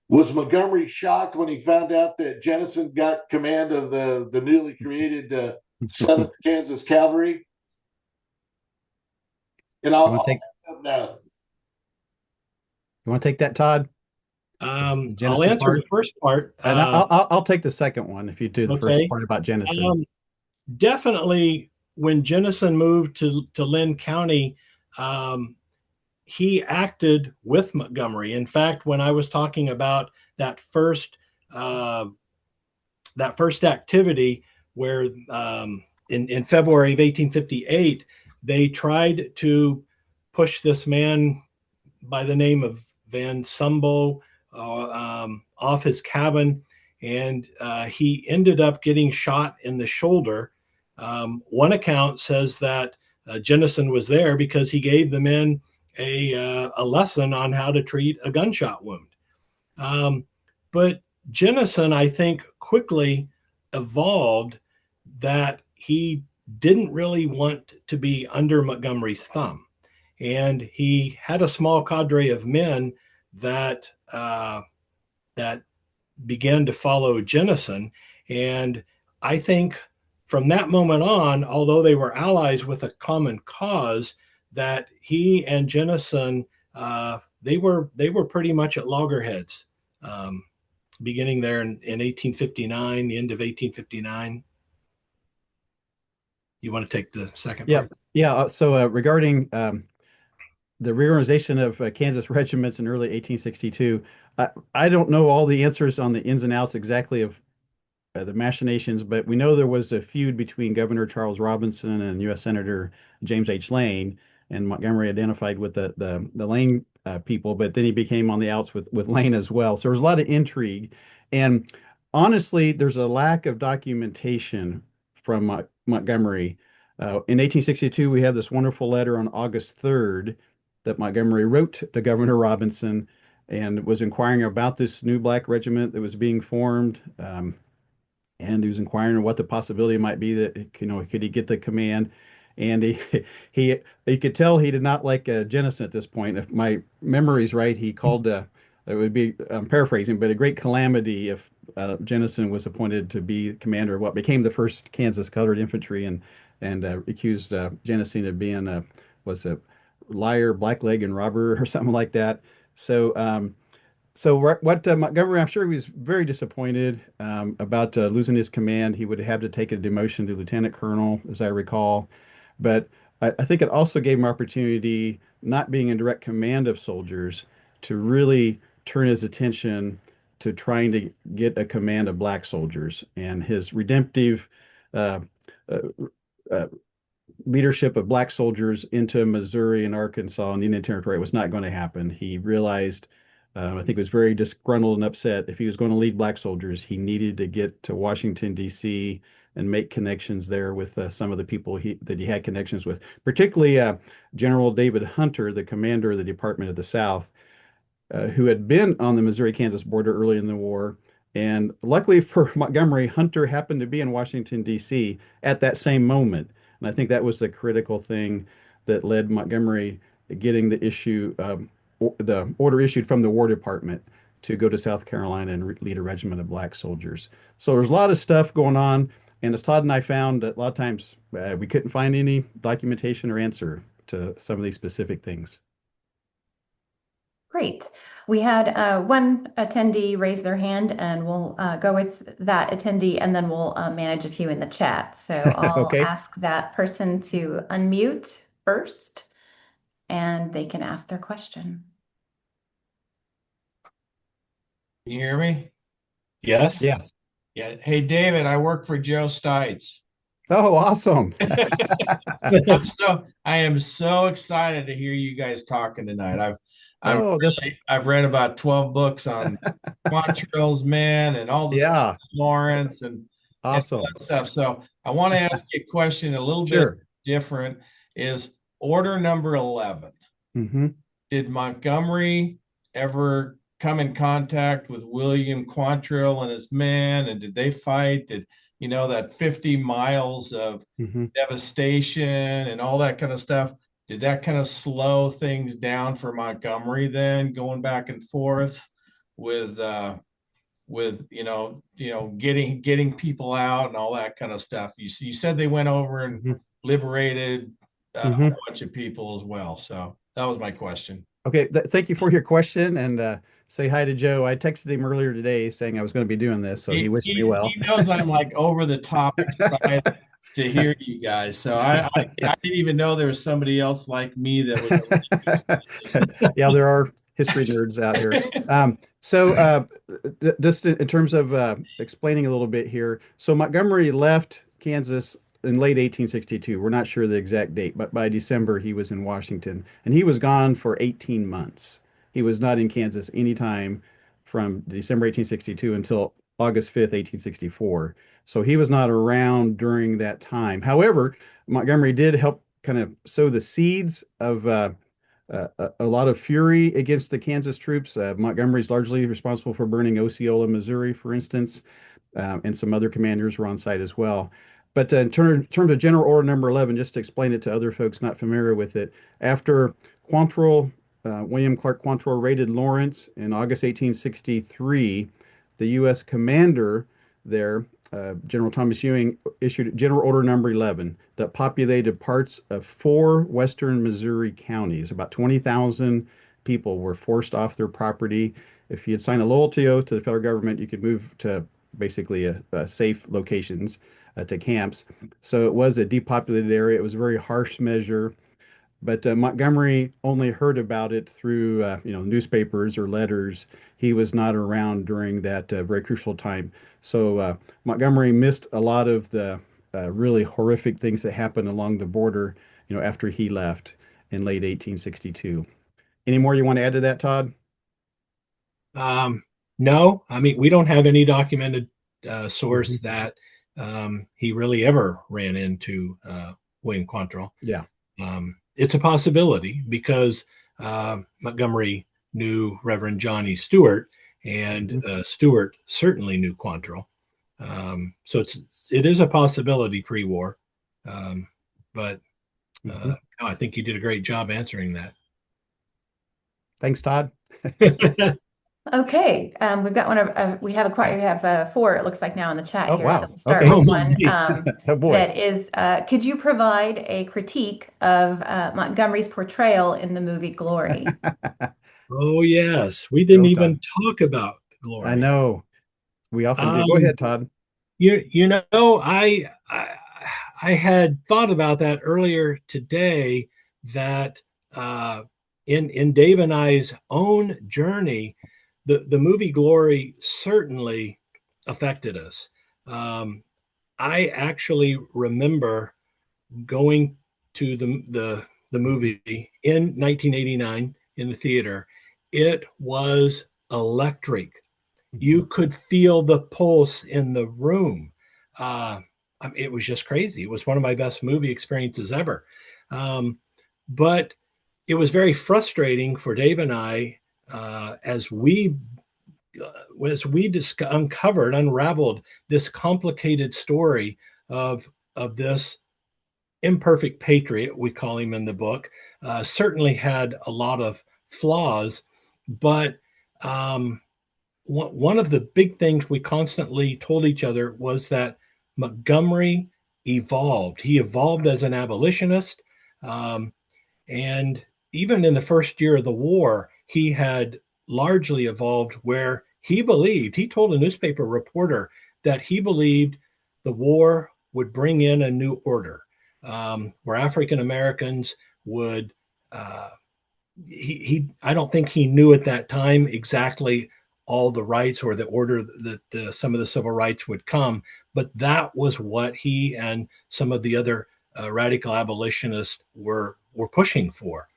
was Montgomery shocked when he found out that Jennison got command of the newly created 7th Kansas Cavalry? And I'll take now. You want to take that, Todd? I'll answer the first part. And I'll take the second one if you do the first part about Jennison. Definitely, when Jennison moved to Lynn County, he acted with Montgomery. In fact, when I was talking about that first activity, where in February of 1858, they tried to push this man by the name of Van Sumbo off his cabin, and he ended up getting shot in the shoulder. One account says that Jennison was there because he gave the men a lesson on how to treat a gunshot wound. But Jennison, I think, quickly evolved that he didn't really want to be under Montgomery's thumb. And he had a small cadre of men that began to follow Jennison. And I think from that moment on, although they were allies with a common cause, that he and Jennison, they were pretty much at loggerheads, beginning there in 1859, the end of 1859. You want to take the second Yeah, part? yeah. So regarding the reorganization of Kansas regiments in early 1862, I don't know all the answers on the ins and outs exactly of the machinations, but we know there was a feud between Governor Charles Robinson and U.S. Senator James H. Lane, and Montgomery identified with the Lane people, but then he became on the outs with Lane as well. So there was a lot of intrigue, and honestly, there's a lack of documentation from Montgomery. In 1862, we have this wonderful letter on August 3rd that Montgomery wrote to Governor Robinson and was inquiring about this new black regiment that was being formed. And he was inquiring what the possibility might be that could he get the command, and he could tell he did not like Jennison at this point. If my memory is right, he called it would be, I'm paraphrasing, but a great calamity if Jennison was appointed to be commander of what became the first Kansas Colored Infantry, and accused Jennison of being was a liar, blackleg, and robber or something like that. So what Montgomery, I'm sure he was very disappointed about losing his command. He would have to take a demotion to lieutenant colonel, as I recall. But I think it also gave him opportunity, not being in direct command of soldiers, to really turn his attention to trying to get a command of black soldiers. And his redemptive uh, uh, uh, leadership of black soldiers into Missouri and Arkansas and the Indian Territory was not going to happen. He realized, I think, was very disgruntled and upset. If he was going to lead black soldiers, he needed to get to Washington, D.C. and make connections there with some of the people that he had connections with, particularly General David Hunter, the commander of the Department of the South, who had been on the Missouri-Kansas border early in the war. And luckily for Montgomery, Hunter happened to be in Washington, D.C. at that same moment. And I think that was the critical thing that led Montgomery getting the order issued from the War Department to go to South Carolina and lead a regiment of black soldiers. So there's a lot of stuff going on. And as Todd and I found, that a lot of times we couldn't find any documentation or answer to some of these specific things. Great. We had one attendee raise their hand, and we'll go with that attendee, and then we'll manage a few in the chat. So I'll Okay. ask that person to unmute first, and they can ask their question. Can you hear me? Yes. Yes. Yeah. Hey, David, I work for Joe Stites. Oh, awesome. I am so excited to hear you guys talking tonight. Oh, I've read about 12 books on Montrell's men and all the stuff yeah, with Lawrence and all awesome. that stuff. So I want to ask you a question a little bit Sure. different. Is order number 11, Hmm. did Montgomery ever come in contact with William Quantrill and his men? And did they fight? Did that 50 miles of Hmm. devastation and all that kind of stuff? Did that kind of slow things down for Montgomery then, going back and forth with getting people out and all that kind of stuff? You said they went over and Hmm. liberated a Hmm. bunch of people as well. So that was my question. Okay, thank you for your question, and say hi to Joe. I texted him earlier today saying I was going to be doing this, so he wished me well. He knows I'm like over the top excited to hear you guys. So I didn't even know there was somebody else like me that was. Yeah, there are history nerds out here. Just in terms of explaining a little bit here, so Montgomery left Kansas in late 1862. We're not sure the exact date, but by December he was in Washington, and he was gone for 18 months. He was not in Kansas anytime from December 1862 until August 5th, 1864. So he was not around during that time. Montgomery did help kind of sow the seeds of a lot of fury against the Kansas troops. Montgomery's largely responsible for burning Osceola, Missouri, for instance, and some other commanders were on site as well. But in terms of General Order Number 11, just to explain it to other folks not familiar with it, after William Clark Quantrill raided Lawrence in August 1863, the U.S. commander there, General Thomas Ewing, issued General Order Number 11 that populated parts of four western Missouri counties. About 20,000 people were forced off their property. If you had signed a loyalty oath to the federal government, you could move to basically safe locations, to camps. So it was a depopulated area. It was a very harsh measure. But Montgomery only heard about it through, newspapers or letters. He was not around during that very crucial time. So Montgomery missed a lot of the really horrific things that happened along the border, after he left in late 1862. Any more you want to add to that, Todd? Um, no, I mean, we don't have any documented source Mhm. that he really ever ran into William Quantrill. Yeah. It's a possibility because Montgomery knew Reverend Johnny Stewart, and Mhm. Stewart certainly knew Quantrill. So it is a possibility pre-war, but Mhm. no, I think you did a great job answering that. Thanks, Todd. Okay, we've got one of we have four, it looks like, now in the chat Oh, here. So wow. we'll start Okay. with Oh, one my. Oh, boy. that is, could you provide a critique of Montgomery's portrayal in the movie Glory? Oh, yes, we didn't Go, even Todd. talk about I Glory. know. We often do. Go Um, ahead, Todd. I had thought about that earlier today. That in Dave and I's own journey, the movie Glory certainly affected us. Um, I actually remember going to the movie in 1989 in the theater. It was electric. You could feel the pulse in the room. Uh, it was just crazy. It was one of my best movie experiences ever. Um, but it was very frustrating for Dave and I unraveled this complicated story of this imperfect patriot, we call him in the book. Certainly had a lot of flaws, but um, one of the big things we constantly told each other was that Montgomery evolved. He evolved as an abolitionist. Um, and even in the first year of the war, he had largely evolved where he told a newspaper reporter that he believed the war would bring in a new order, where African Americans would, uh, I don't think he knew at that time exactly all the rights or the order that some of the civil rights would come, but that was what he and some of the other radical abolitionists were pushing for.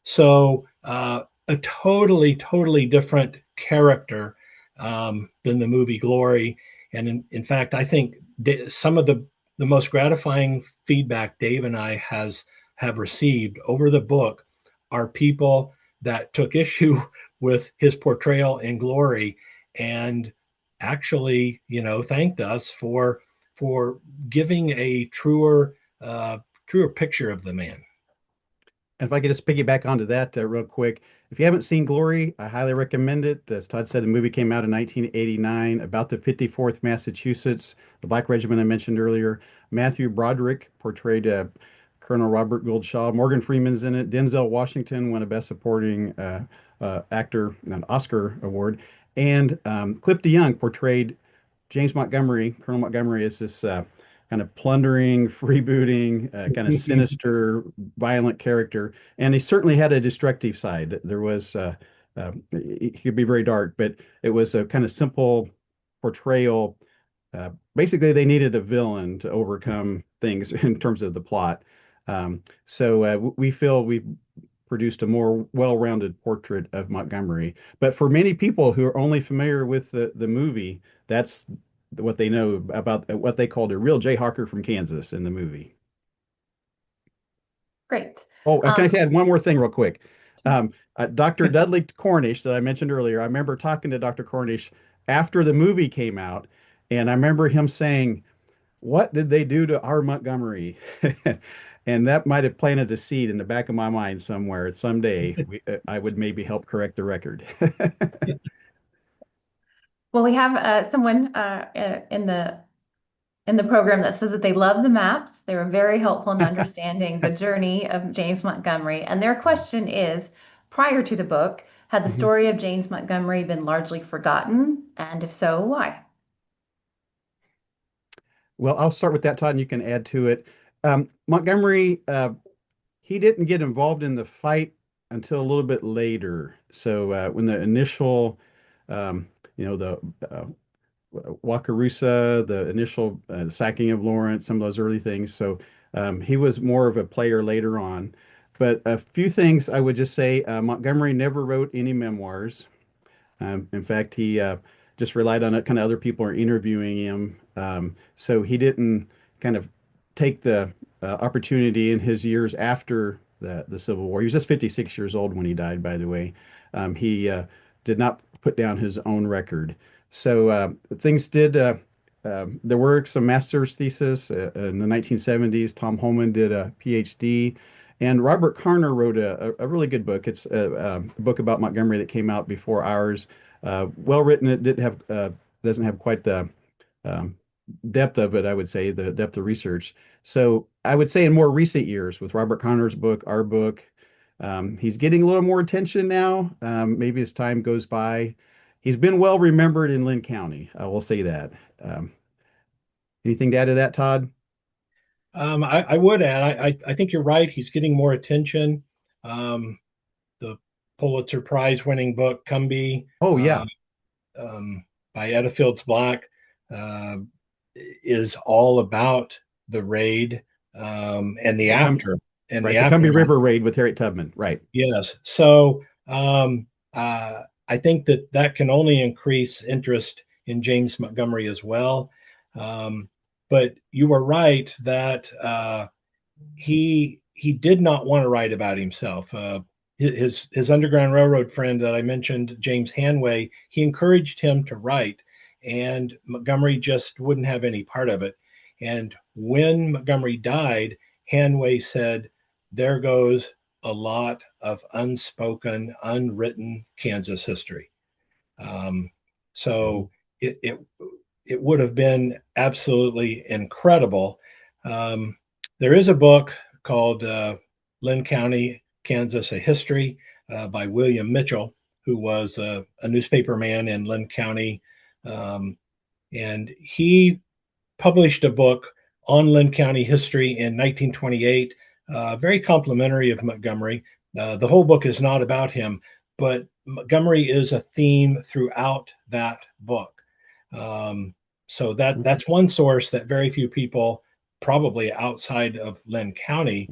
So a totally different character than the movie Glory. And in fact, I think some of the most gratifying feedback Dave and I have received over the book are people that took issue with his portrayal in Glory and actually, thanked us for giving a truer picture of the man. And if I could just piggyback onto that real quick, if you haven't seen Glory, I highly recommend it. As Todd said, the movie came out in 1989 about the 54th Massachusetts, the Black Regiment I mentioned earlier. Matthew Broderick portrayed Colonel Robert Gouldshaw. Morgan Freeman's in it. Denzel Washington won a Best Supporting Actor, an Oscar award. And Cliff DeYoung portrayed James Montgomery, Colonel Montgomery, is this kind of plundering, freebooting, kind of sinister, violent character, and he certainly had a destructive side. There was he could be very dark, but it was a kind of simple portrayal. Basically, they needed a villain to overcome things in terms of the plot. So we feel we've produced a more well-rounded portrait of Montgomery. But for many people who are only familiar with the movie, that's what they know about what they called a real Jayhawker from Kansas in the movie. Great. Oh, can I Um, add one more thing real quick? Dr. Dudley Cornish that I mentioned earlier, I remember talking to Dr. Cornish after the movie came out, and I remember him saying, "What did they do to our Montgomery?" And that might have planted a seed in the back of my mind somewhere. Someday I would maybe help correct the record. Well, we have someone in the program that says that they love the maps. They were very helpful in understanding the journey of James Montgomery. And their question is, prior to the book, had the Mhm. story of James Montgomery been largely forgotten? And if so, why? Well, I'll start with that, Todd, and you can add to it. Montgomery, he didn't get involved in the fight until a little bit later. So when the initial, um, the Wakarusa, the initial sacking of Lawrence, some of those early things. So he was more of a player later on. But a few things I would just say, Montgomery never wrote any memoirs. In fact, he just relied on it. Kind of other people are interviewing him, so he didn't kind of take the opportunity in his years after the Civil War. He was just 56 years old when he died, by the way. He did not put down his own record. So things did. There were some master's thesis in the 1970s. Tom Holman did a PhD. And Robert Karner wrote a really good book. It's a book about Montgomery that came out before ours. Well written. It didn't have doesn't have quite the um, depth of it, I would say, the depth of research. So I would say in more recent years, with Robert Connor's book, our book, he's getting a little more attention now. Maybe as time goes by, he's been well remembered in Lynn County. I will say that. Um, Anything to add to that, Todd? I would add, I think you're right. He's getting more attention. The Pulitzer Prize winning book, Cumby, Oh uh, yeah. um, by Etta Fields Black, uh, is all about the raid and the The Cum after and the Right, the Cumbia aftermath. River raid with Harriet Tubman. Right. Yes. So I think that can only increase interest in James Montgomery as well. Um, but you were right that he did not want to write about himself. His Underground Railroad friend that I mentioned, James Hanway, he encouraged him to write, and Montgomery just wouldn't have any part of it. And when Montgomery died, Hanway said, "There goes a lot of unspoken, unwritten Kansas history." Um, Mhm. so it would have been absolutely incredible. Um, there is a book called Lynn County, Kansas: A History by William Mitchell, who was a newspaper man in Lynn County. Um, and he published a book on Lynn County history in 1928, very complimentary of Montgomery. The whole book is not about him, but Montgomery is a theme throughout that book. Um, so that's one source that very few people, probably outside of Lynn County,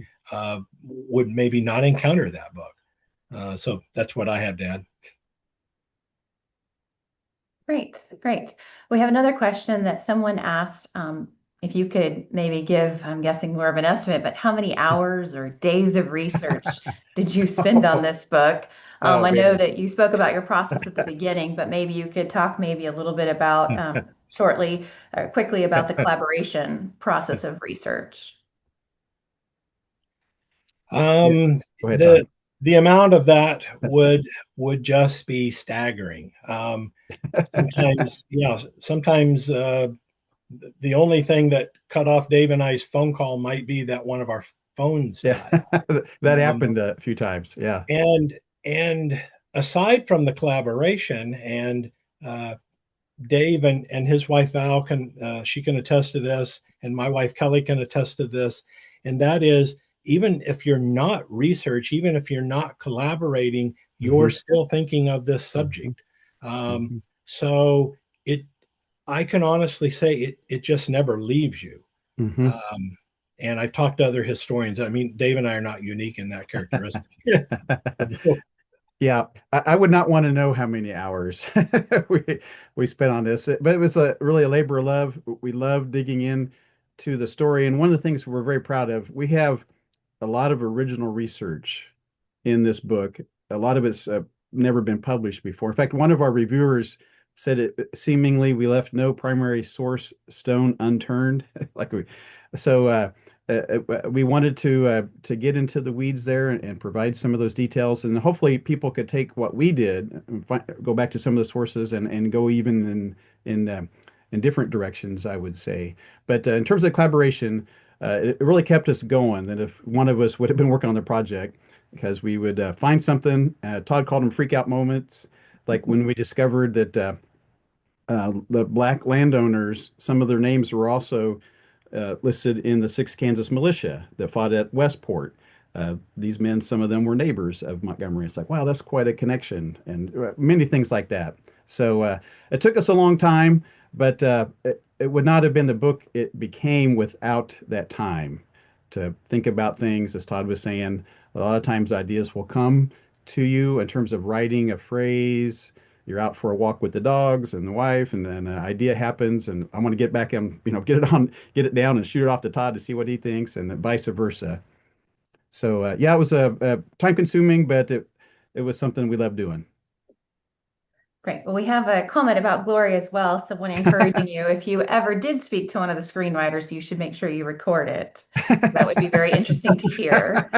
would maybe not encounter that book. So that's what I have to add. Great, great. We have another question that someone asked, if you could maybe give, I'm guessing more of an estimate, but how many hours or days of research did you spend on this book? Oh I know man. that you spoke about your process at the beginning, but maybe you could talk maybe a little bit about shortly or quickly about the collaboration process of research. Yeah. Um, Go ahead, the Todd. the amount of that would just be staggering. Sometimes, sometimes the only thing that cut off Dave and I's phone call might be that one of our phones Yeah, died. that Um, happened a few times. Yeah. and and aside from the collaboration, and uh, Dave and his wife Val can she can attest to this, and my wife Kelly can attest to this, and that is, even if you're not research, even if you're not collaborating, you're Hmm. still thinking of this Hmm. subject. Um, Hmm. so it I can honestly say it just never leaves you. Hmm. Um, and I've talked to other historians. I mean, Dave and I are not unique in that characteristic. So, Yeah, I would not want to know how many hours we we spent on this, but it was really a labor of love. We love digging in to the story, and one of the things we're very proud of, we have a lot of original research in this book. A lot of it's never been published before. In fact, one of our reviewers said it seemingly we left no primary source stone unturned. Like we, so we wanted to get into the weeds there and provide some of those details, and hopefully people could take what we did and go back to some of the sources and go even in different directions, I would say. But in terms of collaboration, it really kept us going. That if one of us would have been working on the project, because we would find something. Todd called them freak out moments, like when we discovered that the black landowners, some of their names were also listed in the 6th Kansas Militia that fought at Westport. These men, some of them were neighbors of Montgomery. It's like, wow, that's quite a connection, and many things like that. So it took us a long time, but it would not have been the book it became without that time to think about things. As Todd was saying, a lot of times ideas will come to you in terms of writing a phrase. You're out for a walk with the dogs and the wife, and then an idea happens, and I want to get back and get it down and shoot it off to Todd to see what he thinks, and vice versa. So yeah, it was a time consuming, but it was something we loved doing. Great. Well, we have a comment about Glory as well. Someone encouraging you, if you ever did speak to one of the screenwriters, you should make sure you record it. That would be very interesting to hear.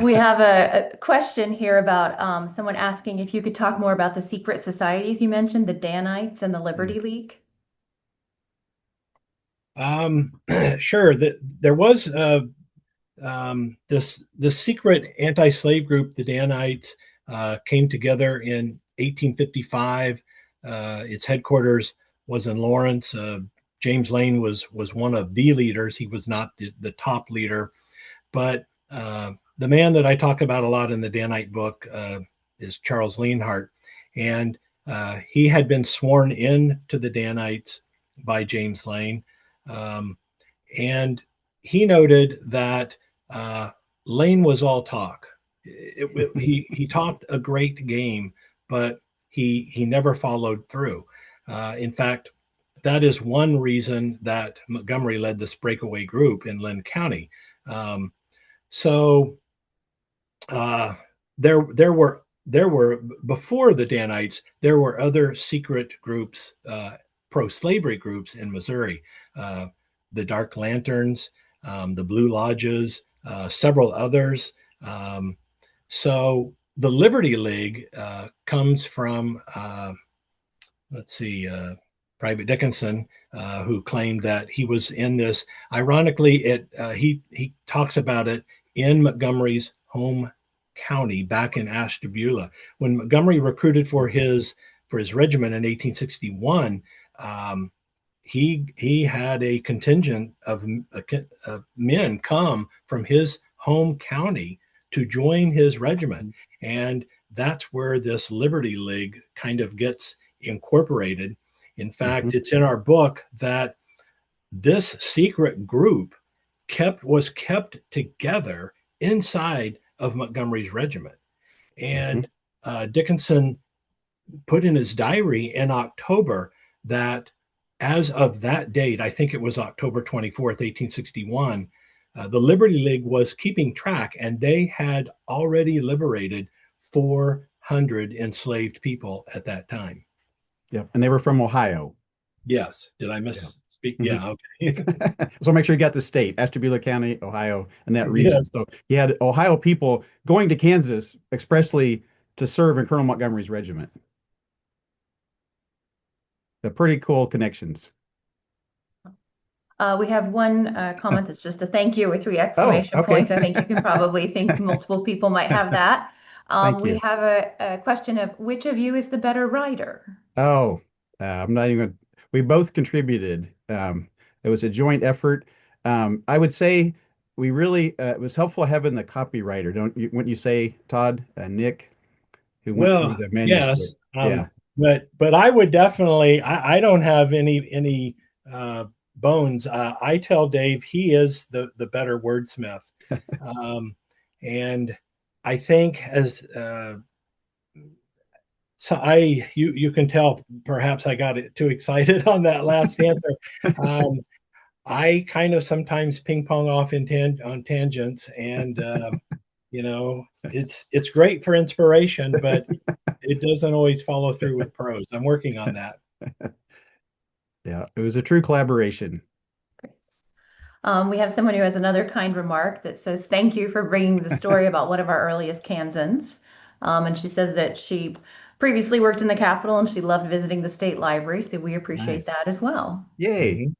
We have a question here about someone asking if you could talk more about the secret societies you mentioned, the Danites and the Liberty League. Sure. There was this secret anti-slave group, the Danites, came together in 1855. Its headquarters was in Lawrence. James Lane was one of the leaders. He was not the top leader, but the man that I talk about a lot in the Danite book is Charles Lienhart, and he had been sworn in to the Danites by James Lane, and he noted that Lane was all talk. He talked a great game, but he never followed through. In fact, that is one reason that Montgomery led this breakaway group in Lynn County. So there were before the Danites, there were other secret groups, pro-slavery groups in Missouri, the Dark Lanterns, the Blue Lodges, several others. So the Liberty League comes from, Private Dickinson, who claimed that he was in this. Ironically, he talks about it in Montgomery's home county back in Ashtabula. When Montgomery recruited for his regiment in 1861, he had a contingent of men come from his home county to join his regiment, and that's where this Liberty League kind of gets incorporated. In fact, it's in our book that this secret group was kept together inside of Montgomery's regiment. And Dickinson put in his diary in October that as of that date, I think it was October 24th, 1861, the Liberty League was keeping track, and they had already liberated 400 enslaved people at that time. Yep, and they were from Ohio. Yes. Did I misspeak? Yeah. Okay. So make sure you got the state, Ashtabula County, Ohio, and that region. Yes. So you had Ohio people going to Kansas expressly to serve in Colonel Montgomery's regiment. They're pretty cool connections. We have one comment that's just a thank you with 3 exclamation points. I think you can probably think multiple people might have that. We have a question of which of you is the better writer? I'm not even. We both contributed. It was a joint effort. I would say we really it was helpful having the copywriter. Wouldn't you say, Todd, Nick, who went through the manuscript? Yes. But I would definitely. I don't have any bones. I tell Dave he is the better wordsmith, and I think as. So you can tell perhaps I got too excited on that last answer. I kind of sometimes ping pong off on tangents, and it's great for inspiration, but it doesn't always follow through with prose. I'm working on that. Yeah, it was a true collaboration. We have someone who has another kind remark that says, "Thank you for bringing the story about one of our earliest Kansans." And she says that she previously worked in the Capitol and she loved visiting the state library. So we appreciate Nice. that as well. Yay.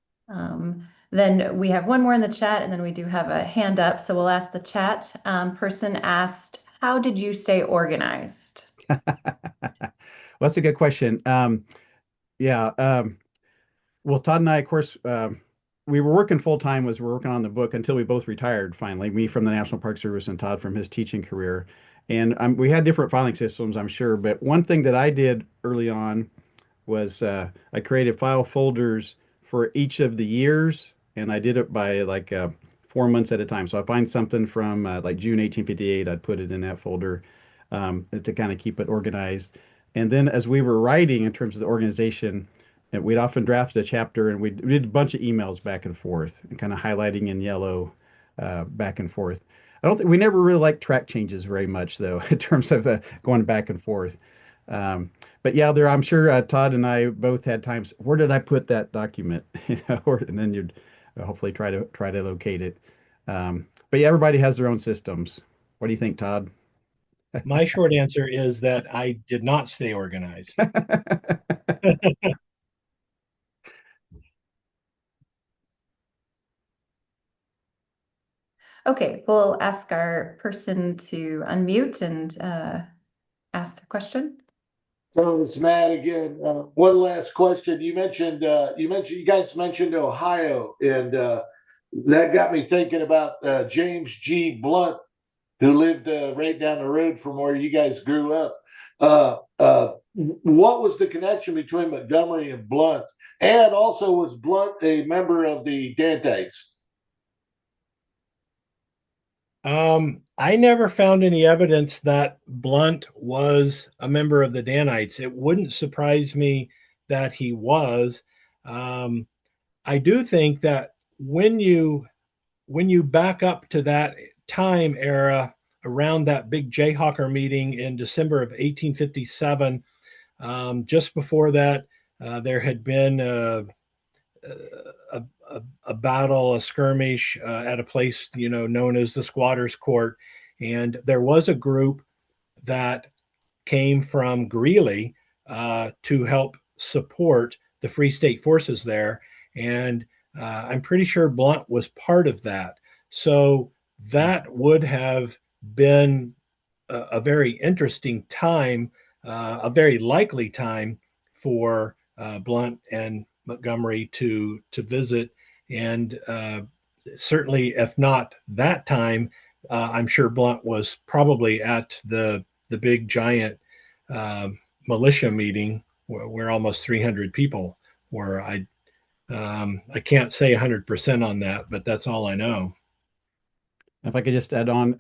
Then we have one more in the chat, and then we do have a hand up. So we'll ask the chat. Person asked, "How did you stay organized?" Well, that's a good question. Yeah. Well, Todd and I, of course, we were working full time as we were working on the book until we both retired finally, me from the National Park Service and Todd from his teaching career. And we had different filing systems, I'm sure. But one thing that I did early on was I created file folders for each of the years, and I did it by like 4 months at a time. So I find something from like June 1858, I'd put it in that folder to kind of keep it organized. And then as we were writing in terms of the organization, we'd often draft a chapter and we did a bunch of emails back and forth and kind of highlighting in yellow back and forth. I don't think we never really liked track changes very much though, in terms of going back and forth. Um, but yeah, I'm sure Todd and I both had times. Where did I put that document? And then you'd hopefully try to locate it. But yeah, everybody has their own systems. What do you think, Todd? My short answer is that I did not stay organized. Okay, we'll ask our person to unmute and ask the question. So it's Matt again. One last question. You guys mentioned Ohio, and that got me thinking about James G. Blunt, who lived right down the road from where you guys grew up. What was the connection between Montgomery and Blunt? And also, was Blunt a member of the Dantites? I never found any evidence that Blunt was a member of the Danites. It wouldn't surprise me that he was. Um, I do think that when you back up to that time era around that big Jayhawker meeting in December of 1857, just before that, there had been a battle, a skirmish at a place known as the Squatters Court, and there was a group that came from Greeley to help support the Free State forces there, and I'm pretty sure Blunt was part of that. So that would have been a very interesting time, a very likely time for Blunt and Montgomery to visit, and certainly, if not that time, I'm sure Blunt was probably at the big giant militia meeting where almost 300 people were. I can't say 100% on that, but that's all I know. If I could just add on,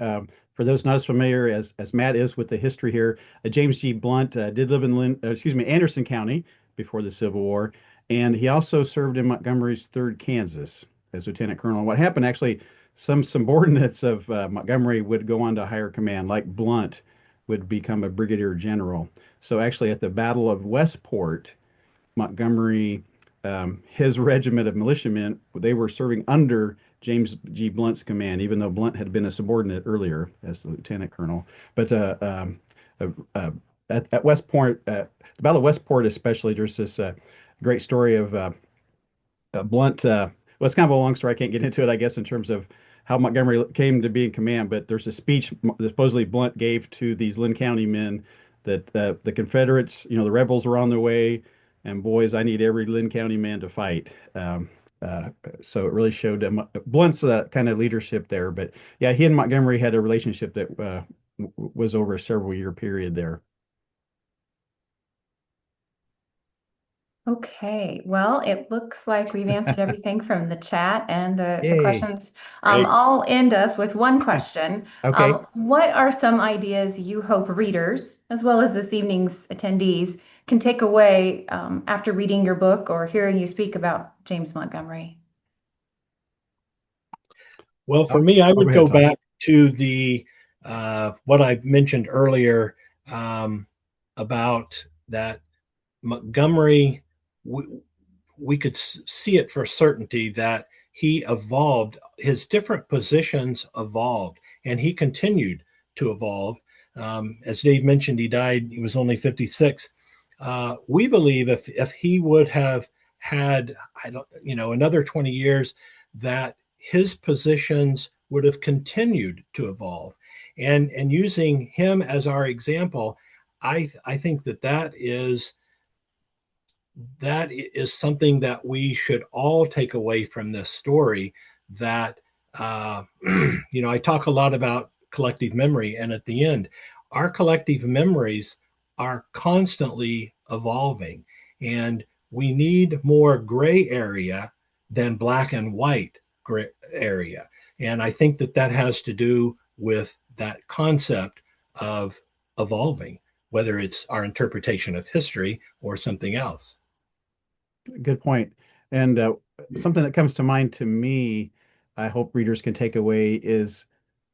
for those not as familiar as Matt is with the history here, James G. Blunt did live in Anderson County before the Civil War, and he also served in Montgomery's 3rd Kansas as lieutenant colonel. What happened actually, some subordinates of Montgomery would go on to higher command, like Blunt would become a brigadier general. So actually, at the Battle of Westport, Montgomery, his regiment of militiamen, they were serving under James G. Blunt's command, even though Blunt had been a subordinate earlier as the lieutenant colonel. But uh, uh, at Westport, the Battle of Westport especially, there's this great story of Blunt. Well, it's kind of a long story. I can't get into it, I guess, in terms of how Montgomery came to be in command. But there's a speech that supposedly Blunt gave to these Lynn County men that the Confederates, the rebels are on their way, and boys, I need every Lynn County man to fight. Uh, so it really showed Blunt's kind of leadership there. But yeah, he and Montgomery had a relationship that was over a several year period there. Okay, well, it looks like we've answered everything from the chat and the Yay. questions. Great. I'll end us with one question. Okay. What are some ideas you hope readers, as well as this evening's attendees, can take away after reading your book or hearing you speak about James Montgomery? Well, for me, I Go would ahead, go Todd. back to the what I mentioned earlier about that Montgomery. We could see it for certainty that he evolved, his different positions evolved, and he continued to evolve. As Dave mentioned, he died, he was only 56. We believe if he would have had, I don't, another 20 years, that his positions would have continued to evolve. And using him as our example, I think that is something that we should all take away from this story. That I talk a lot about collective memory, and at the end, our collective memories are constantly evolving, and we need more gray area than black and white gray area. And I think that has to do with that concept of evolving, whether it's our interpretation of history or something else. Good point. And something that comes to mind to me, I hope readers can take away, is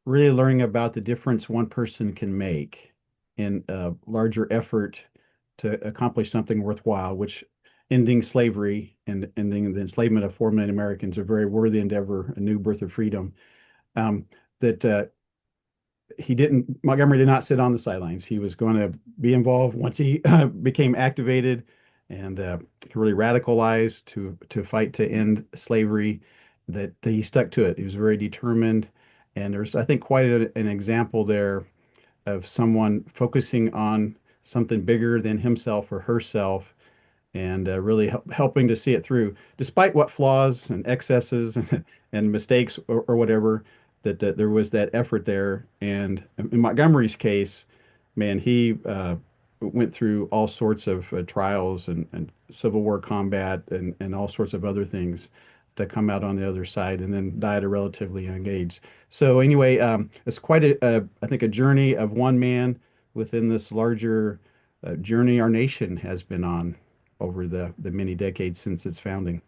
really learning about the difference one person can make in a larger effort to accomplish something worthwhile, which ending slavery and ending the enslavement of 4 million Americans, a very worthy endeavor, a new birth of freedom. Um, that Montgomery did not sit on the sidelines. He was going to be involved once he became activated and really radicalized to fight to end slavery, that he stuck to it. He was very determined. And there's, I think, quite an example there of someone focusing on something bigger than himself or herself, and really helping to see it through, despite what flaws and excesses and mistakes or whatever, that there was that effort there. And in Montgomery's case, man, he went through all sorts of trials and Civil War combat and all sorts of other things to come out on the other side, and then died at a relatively young age. So anyway, it's quite I think, a journey of one man within this larger journey our nation has been on over the many decades since its founding.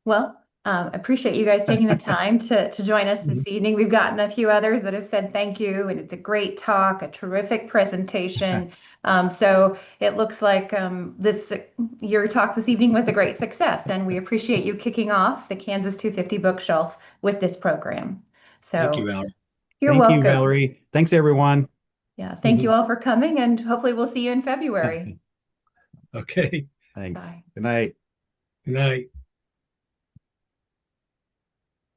Well, appreciate you guys taking the time to join us this evening. We've gotten a few others that have said thank you, and it's a great talk, a terrific presentation. So it looks like your talk this evening was a great success, and we appreciate you kicking off the Kansas 250 bookshelf with this program. Thank you, So Al. you're Thank you, welcome. Valerie. Thanks, everyone. Yeah, thank you all for coming, and hopefully we'll see you in February. Okay. Thanks. Bye. Good night. Good night.